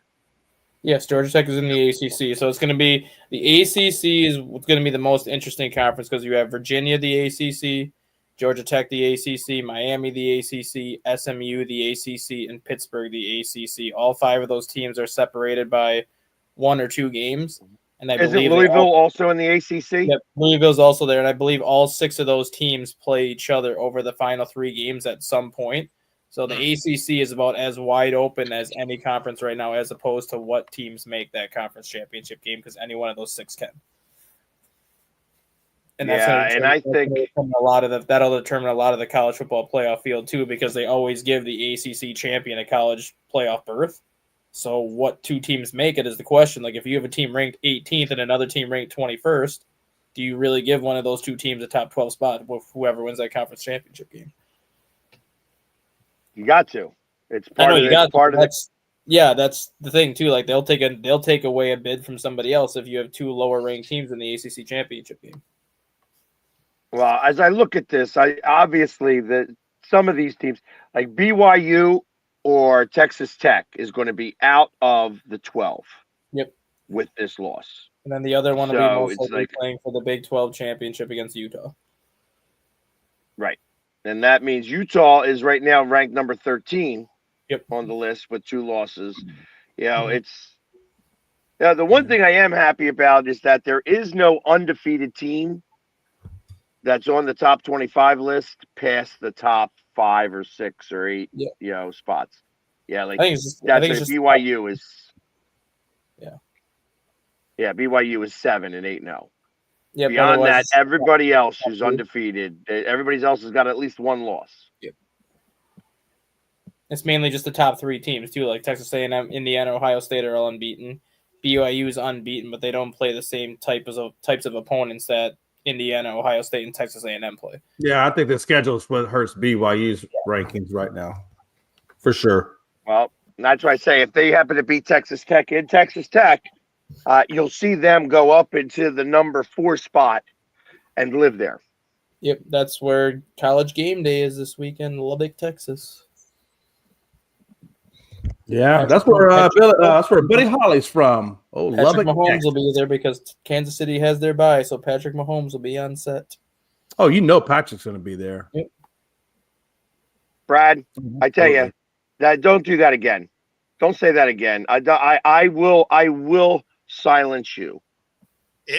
Yes, Georgia Tech is in the ACC, so it's going to be the ACC is going to be the most interesting conference, because you have Virginia, the ACC, Georgia Tech, the ACC, Miami, the ACC, SMU, the ACC, and Pittsburgh, the ACC. All 5 of those teams are separated by 1 or 2 games. And I believe
Louisville also in the ACC?
Yep, Louisville's also there, and I believe all 6 of those teams play each other over the final 3 games at some point. So the ACC is about as wide open as any conference right now, as opposed to what teams make that conference championship game, because any one of those 6 can. And I think that'll determine a lot of the college football playoff field too, because they always give the ACC champion a college playoff berth. So what 2 teams make it is the question. Like, if you have a team ranked 18th and another team ranked 21st, do you really give one of those 2 teams a top 12 spot with whoever wins that conference championship game?
You got to. It's part of it.
Yeah, that's the thing too. Like, they'll take away a bid from somebody else if you have 2 lower ranked teams in the ACC championship game.
Well, as I look at this, obviously some of these teams, like BYU or Texas Tech, is going to be out of the 12.
Yep.
With this loss.
And then the other one will be most likely playing for the Big 12 championship against Utah.
Right. And that means Utah is right now ranked number 13 on the list with 2 losses. You know, the one thing I am happy about is that there is no undefeated team that's on the top 25 list past the top 5 or 6 or 8, spots. Yeah, like BYU is.
Yeah.
Yeah, BYU is 7-8 now.
Yeah,
Beyond that, everybody else who's undefeated, everybody else has got at least one loss.
it's mainly just the top 3 teams too, like Texas A&M, Indiana, Ohio State are all unbeaten. BYU is unbeaten, but they don't play the same types of opponents that Indiana, Ohio State, and Texas A&M play.
Yeah, I think the schedule is what hurts BYU's rankings right now, for sure.
Well, that's why I say if they happen to beat Texas Tech in Texas Tech, you'll see them go up into the number 4 spot and live there.
Yep, that's where College Game Day is this weekend, Lubbock, Texas.
Yeah, that's where Buddy Holly's from. Oh,
Patrick
Lubbock,
Mahomes
Texas.
will be there because Kansas City has their bye, so Patrick Mahomes will be on set.
Oh, you know Patrick's going to be there.
Yep.
Brad, I tell you, don't do that again. Don't say that again. I will silence you.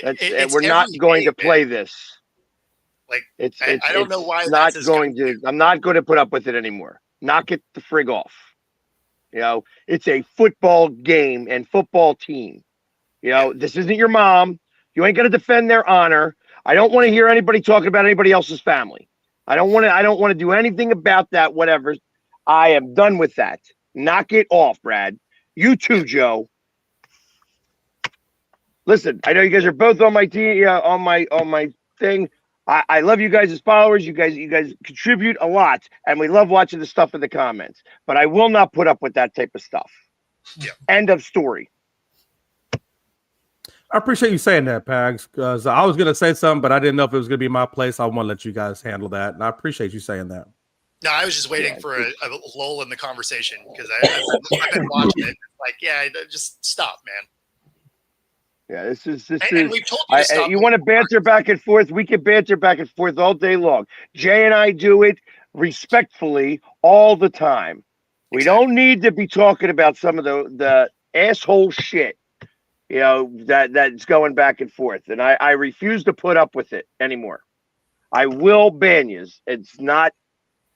We're not going to play this.
Like,
I
don't know why
not going to. I'm not going to put up with it anymore. Knock it the frig off. You know, it's a football game and football team. You know, this isn't your mom. You ain't going to defend their honor. I don't want to hear anybody talking about anybody else's family. I don't want to do anything about that. Whatever. I am done with that. Knock it off, Brad. You too, Joe. Listen, I know you guys are both on my team, on my thing. I love you guys as followers. You guys contribute a lot, and we love watching the stuff in the comments. But I will not put up with that type of stuff.
Yeah.
End of story.
I appreciate you saying that, Pags, because I was going to say something, but I didn't know if it was going to be my place. I want to let you guys handle that, and I appreciate you saying that.
No, I was just waiting for a lull in the conversation because I've been watching it. Like, yeah, just stop, man.
Yeah, this is.
And we've told you to stop.
You want to banter back and forth? We can banter back and forth all day long. Jay and I do it respectfully all the time. We don't need to be talking about some of the asshole shit, you know, that's going back and forth. And I refuse to put up with it anymore. I will ban you. It's not.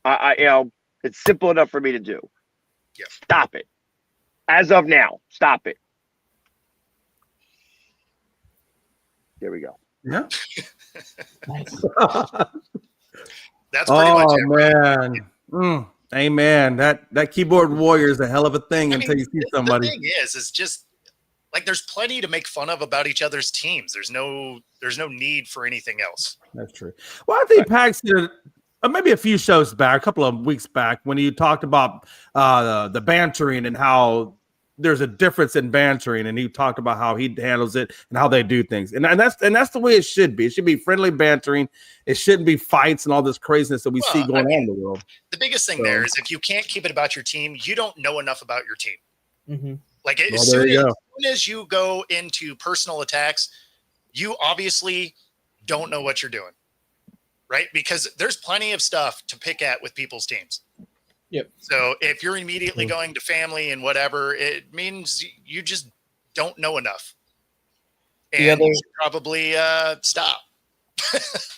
It's simple enough for me to do.
Yeah. Stop
it. As of now, stop it. There we go.
Yeah.
That's pretty much it.
Man. Amen. That keyboard warrior is a hell of a thing until you see somebody.
The thing is just like there's plenty to make fun of about each other's teams. There's no need for anything else.
That's true. Well, I think Pax did maybe a few shows back, a couple of weeks back, when you talked about the bantering and how there's a difference in bantering, and he talked about how he handles it and how they do things, and that's the way it should be. It should be friendly bantering. It shouldn't be fights and all this craziness that we see going on in the world.
The biggest thing there is if you can't keep it about your team, you don't know enough about your team.
Mm-hmm.
Like as soon as you go into personal attacks, you obviously don't know what you're doing, right? Because there's plenty of stuff to pick at with people's teams.
Yep.
So if you're immediately going to family and whatever, it means you just don't know enough. And you should probably stop.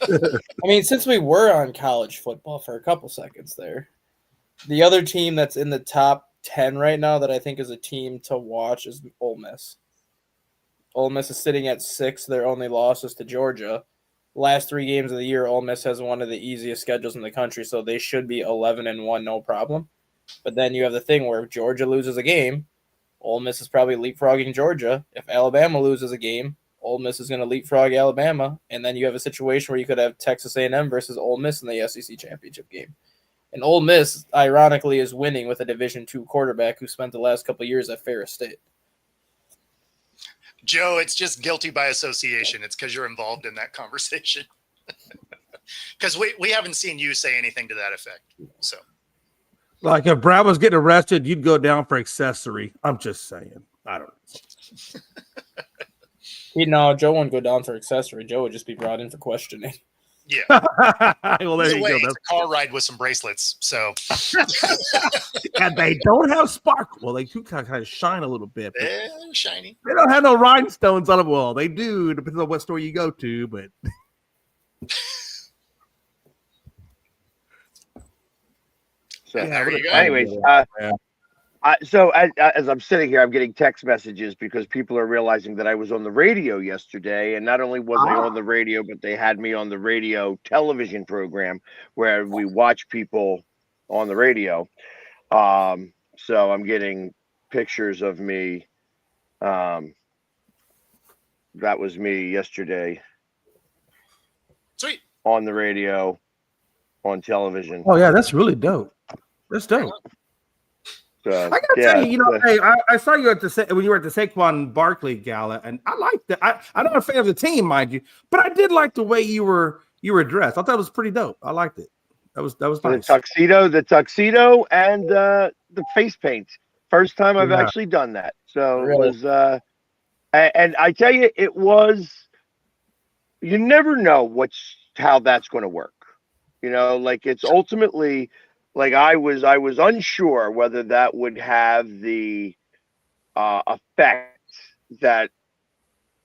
I mean, since we were on college football for a couple seconds there, the other team that's in the top 10 right now that I think is a team to watch is Ole Miss. Ole Miss is sitting at 6. Their only loss is to Georgia. Last 3 games of the year, Ole Miss has one of the easiest schedules in the country, so they should be 11-1, no problem. But then you have the thing where if Georgia loses a game, Ole Miss is probably leapfrogging Georgia. If Alabama loses a game, Ole Miss is going to leapfrog Alabama, and then you have a situation where you could have Texas A&M versus Ole Miss in the SEC championship game. And Ole Miss, ironically, is winning with a Division II quarterback who spent the last couple of years at Ferris State.
Joe, it's just guilty by association. It's because you're involved in that conversation. Because we haven't seen you say anything to that effect. So,
like if Brad was getting arrested, you'd go down for accessory. I'm just saying. I don't know.
No, Joe wouldn't go down for accessory. Joe would just be brought in for questioning.
Yeah.
Well, there you go.
It's a car ride with some bracelets. So,
and they don't have sparkle. Well, they do kind of shine a little bit.
Shiny.
They don't have no rhinestones on them. Well, they do, depending on what store you go to. But
so,
there you go.
Anyways, So as I'm sitting here, I'm getting text messages because people are realizing that I was on the radio yesterday, and not only was I on the radio, but they had me on the radio television program where we watch people on the radio. So I'm getting pictures of me. That was me yesterday
Sweet.
on the radio, on television.
Oh yeah, that's really dope. That's dope.
So,
I gotta tell you, hey, I saw you at the when you were at the Saquon Barkley Gala, and I liked that. I'm not a fan of the team, mind you, but I did like the way you were dressed. I thought it was pretty dope. I liked it. That was nice.
The tuxedo, and the face paint. First time I've actually done that. So it was, and I tell you, it was. You never know how that's going to work. Like it's ultimately. Like I was unsure whether that would have the effect that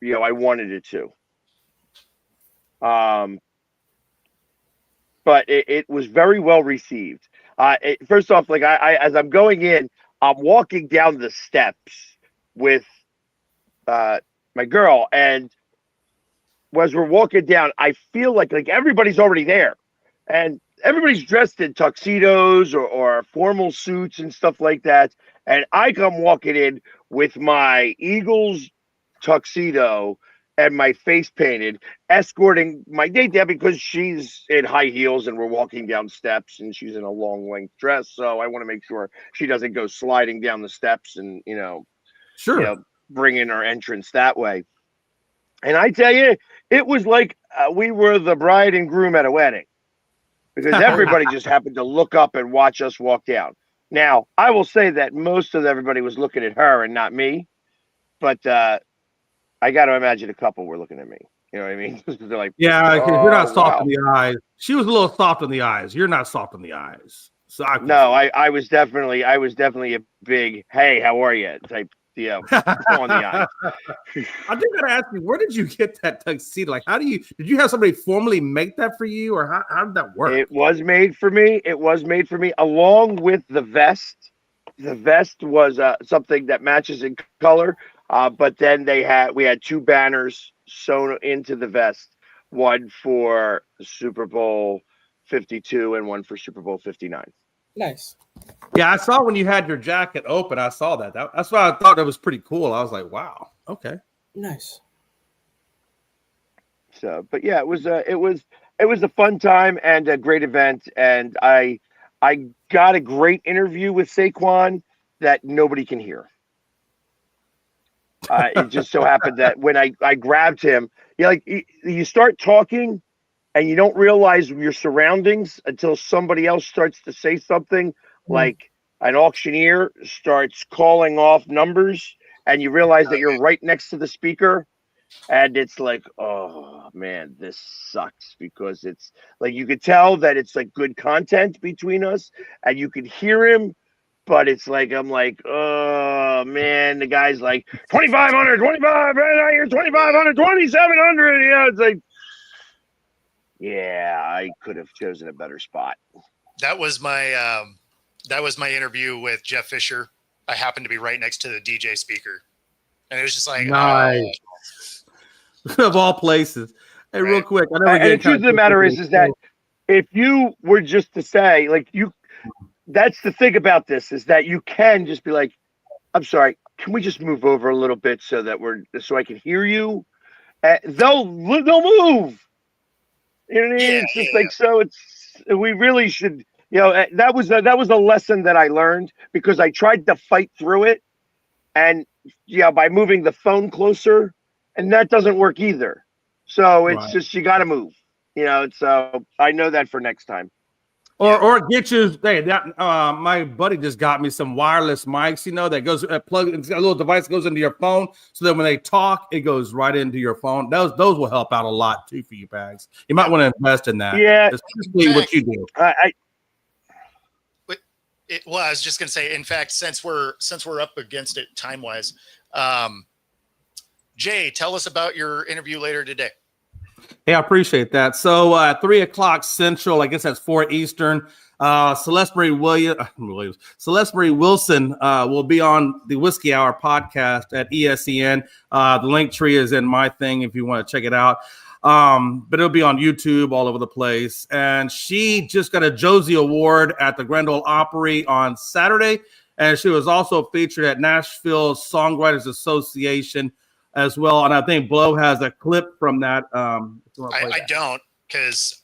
I wanted it to. But it was very well received. First off, like I as I'm going in, I'm walking down the steps with my girl, and as we're walking down, I feel like everybody's already there, and everybody's dressed in tuxedos or formal suits and stuff like that. And I come walking in with my Eagles tuxedo and my face painted, escorting my date there because she's in high heels and we're walking down steps and she's in a long length dress. So I want to make sure she doesn't go sliding down the steps and, bring in our entrance that way. And I tell you, it was like we were the bride and groom at a wedding. Because everybody just happened to look up and watch us walk down. Now, I will say that most of everybody was looking at her and not me, but I got to imagine a couple were looking at me. You know what I mean? They're like,
yeah, you're not soft in the eyes. She was a little soft in the eyes. You're not soft in the eyes. So
I was definitely a big, hey, how are you type. On the eyes.
I think I gotta ask you, where did you get that tuxedo? Like, did you have somebody formally make that for you, or how did that work?
It was made for me. Along with the vest. The vest was something that matches in color. But then we had two banners sewn into the vest, one for Super Bowl 52 and one for Super Bowl 59.
Nice.
Yeah, I saw when you had your jacket open. I saw that. That's why I thought that was pretty cool. I was like, wow, okay,
nice.
So, but yeah, it was a fun time and a great event, and I got a great interview with Saquon that nobody can hear. It just so happened that when I grabbed him, you start talking. And you don't realize your surroundings until somebody else starts to say something, like an auctioneer starts calling off numbers, and you realize that you're right next to the speaker, and it's like, oh man, this sucks, because it's like you could tell that it's like good content between us, and you could hear him, but it's like I'm like, oh man, the guy's like 2,500, 25, right here, 2,500, 2,700. It's like. Yeah, I could have chosen a better spot.
That was my interview with Jeff Fisher. I happened to be right next to the DJ speaker, and it was just like,
nice. Of all places. Hey, real quick,
and the truth of the matter is that if you were just to say, that's the thing about this, is that you can just be like, I'm sorry, can we just move over a little bit so I can hear you? They'll move. You know what I mean? It's just like, so we really should, that was a lesson that I learned, because I tried to fight through it, and by moving the phone closer, and that doesn't work either. So it's just, you got to move, so I know that for next time.
Or get you. Hey, my buddy just got me some wireless mics. That goes plug. It's got a little device that goes into your phone, so that when they talk, it goes right into your phone. Those will help out a lot too for you, Bags. You might want to invest in that.
Yeah,
especially what you do.
I was just gonna say. In fact, since we're up against it time wise, Jay, tell us about your interview later today.
Hey, I appreciate that. So 3:00 Central, I guess that's 4 Eastern. Celeste Marie Celeste Marie Wilson will be on the Whiskey Hour podcast at ESEN. The link tree is in my thing if you want to check it out. But it'll be on YouTube all over the place. And she just got a Josie Award at the Grand Ole Opry on Saturday. And she was also featured at Nashville Songwriters Association as well. And I think Blow has a clip from that.
I don't, because.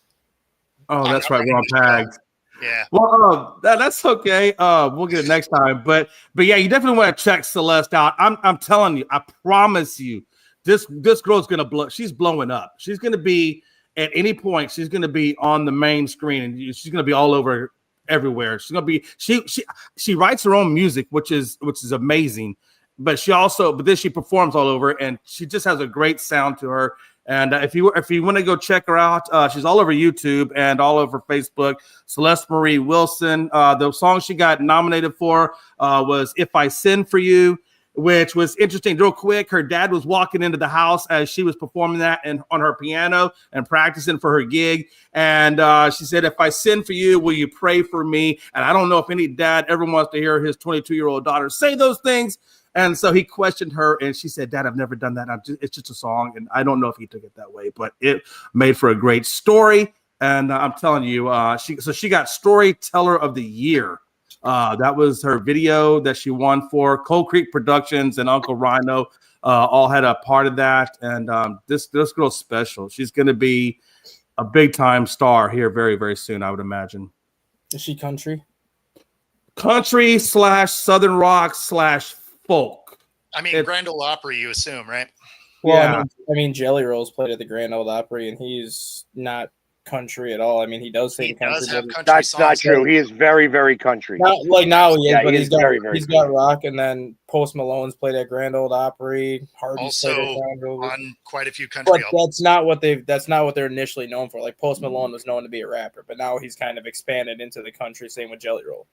Oh, that's right. We're on Pags.
Yeah.
Well, that's okay. We'll get it next time. But yeah, you definitely want to check Celeste out. I'm telling you, I promise you, this girl's gonna blow. She's blowing up. She's gonna be at any point. She's gonna be on the main screen, and she's gonna be all over everywhere. She's gonna be. She writes her own music, which is amazing. But then she performs all over, and she just has a great sound to her. And if you want to go check her out, she's all over YouTube and all over Facebook. Celeste Marie Wilson. The song she got nominated for was "If I Sin for You," which was interesting. Real quick, her dad was walking into the house as she was performing that and on her piano and practicing for her gig. And she said, "If I sin for you, will you pray for me?" And I don't know if any dad ever wants to hear his 22-year-old daughter say those things. And so he questioned her, and she said, "Dad, I've never done that. It's just a song." And I don't know if he took it that way, but it made for a great story. And I'm telling you, she got Storyteller of the Year. That was her video that she won for. Cold Creek Productions and Uncle Rhino all had a part of that. And this girl's special. She's going to be a big-time star here very, very soon, I would imagine.
Is she country?
Country / Southern rock / folk.
I mean, Grand Ole Opry, you assume, right?
Well,
Yeah.
I mean, Jelly Rolls played at the Grand Ole Opry, and he's not country at all. I mean, he does sing country.
That's not true. He is very, very country.
Not like now he is,
Yeah,
but
he
he's
is
got
very, very
he's got rock, and then Post Malone's played at Grand Ole Opry. Hardy's
Also
played at Grand Ole.
on quite a few country
But
albums.
that's not what they're initially known for. Like Post Malone was known to be a rapper, but now he's kind of expanded into the country. Same with Jelly Roll.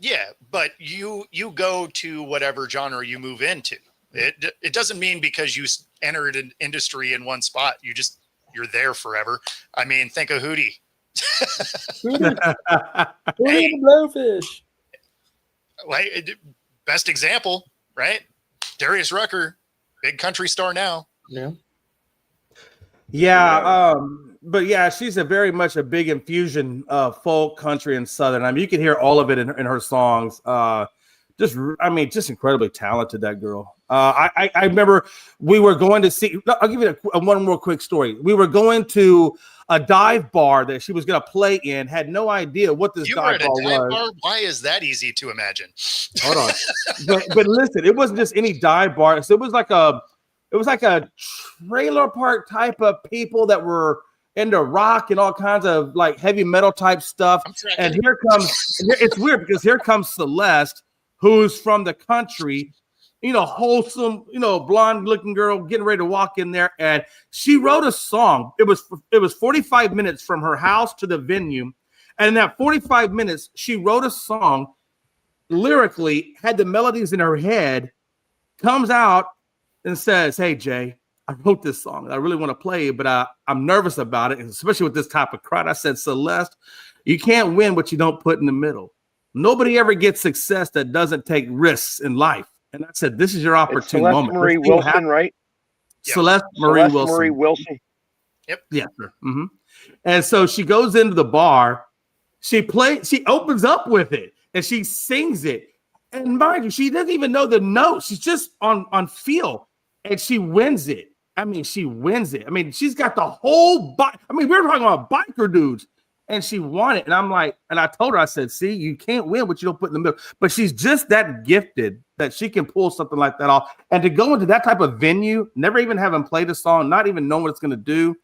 Yeah, but you go to whatever genre you move into. It doesn't mean because you entered an industry in one spot, you're there forever. I mean, think of Hootie.
Hootie the Blowfish.
Like, best example, right? Darius Rucker, big country star now.
Yeah.
Yeah, but yeah, she's very much a big infusion of folk, country, and southern. I mean, you can hear all of it in her songs. Just incredibly talented, that girl. I remember we were going to see. I'll give you one more quick story. We were going to a dive bar that she was going to play in. Had no idea what this dive bar was.
Why is that easy to imagine?
Hold on, but listen, it wasn't just any dive bar. So it was like a trailer park type of people that were into rock and all kinds of like heavy metal type stuff. And it's weird because here comes Celeste, who's from the country, wholesome, blonde looking girl getting ready to walk in there. And she wrote a song. It was 45 minutes from her house to the venue. And in that 45 minutes, she wrote a song lyrically, had the melodies in her head, comes out and says, "Hey, Jay, I wrote this song. I really want to play it, but I'm nervous about it, especially with this type of crowd." I said, "Celeste, you can't win what you don't put in the middle. Nobody ever gets success that doesn't take risks in life." And I said, "This is your opportune moment."
Marie Wilson, right?
Celeste Marie Wilson.
Yep.
Yeah. Sure. Mm-hmm. And so she goes into the bar. She opens up with it, and she sings it. And mind you, she doesn't even know the notes. She's just on feel, and she wins it. I mean, she wins it. I mean, she's got the whole bike. I mean, we were talking about biker dudes, and she won it. And I'm like, and I told her, I said, "See, you can't win what you don't put in the middle." But she's just that gifted that she can pull something like that off. And to go into that type of venue, never even having played a song, not even knowing what it's going to do.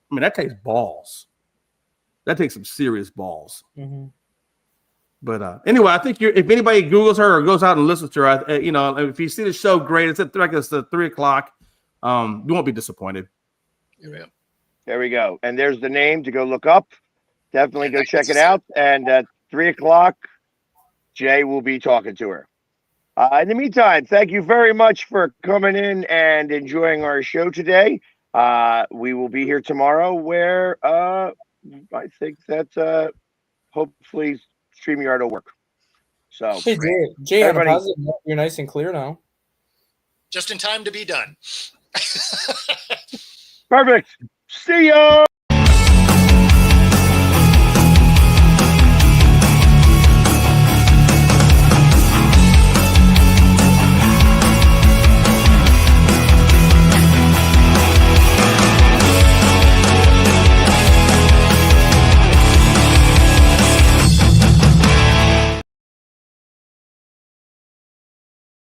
I mean, that takes balls. That takes some serious balls.
Mm-hmm.
But anyway, I think if anybody Googles her or goes out and listens to her, if you see the show, great. It's at 3 o'clock. You won't be disappointed.
Yeah.
There we go. And there's the name to go look up. Definitely go check it out. And at 3 o'clock, Jay will be talking to her. In the meantime, thank you very much for coming in and enjoying our show today. We will be here tomorrow where I think that hopefully StreamYard will work. So
Hey, Jay, on a
Everybody-
positive note, you're nice and clear now.
Just in time to be done.
perfect. See ya.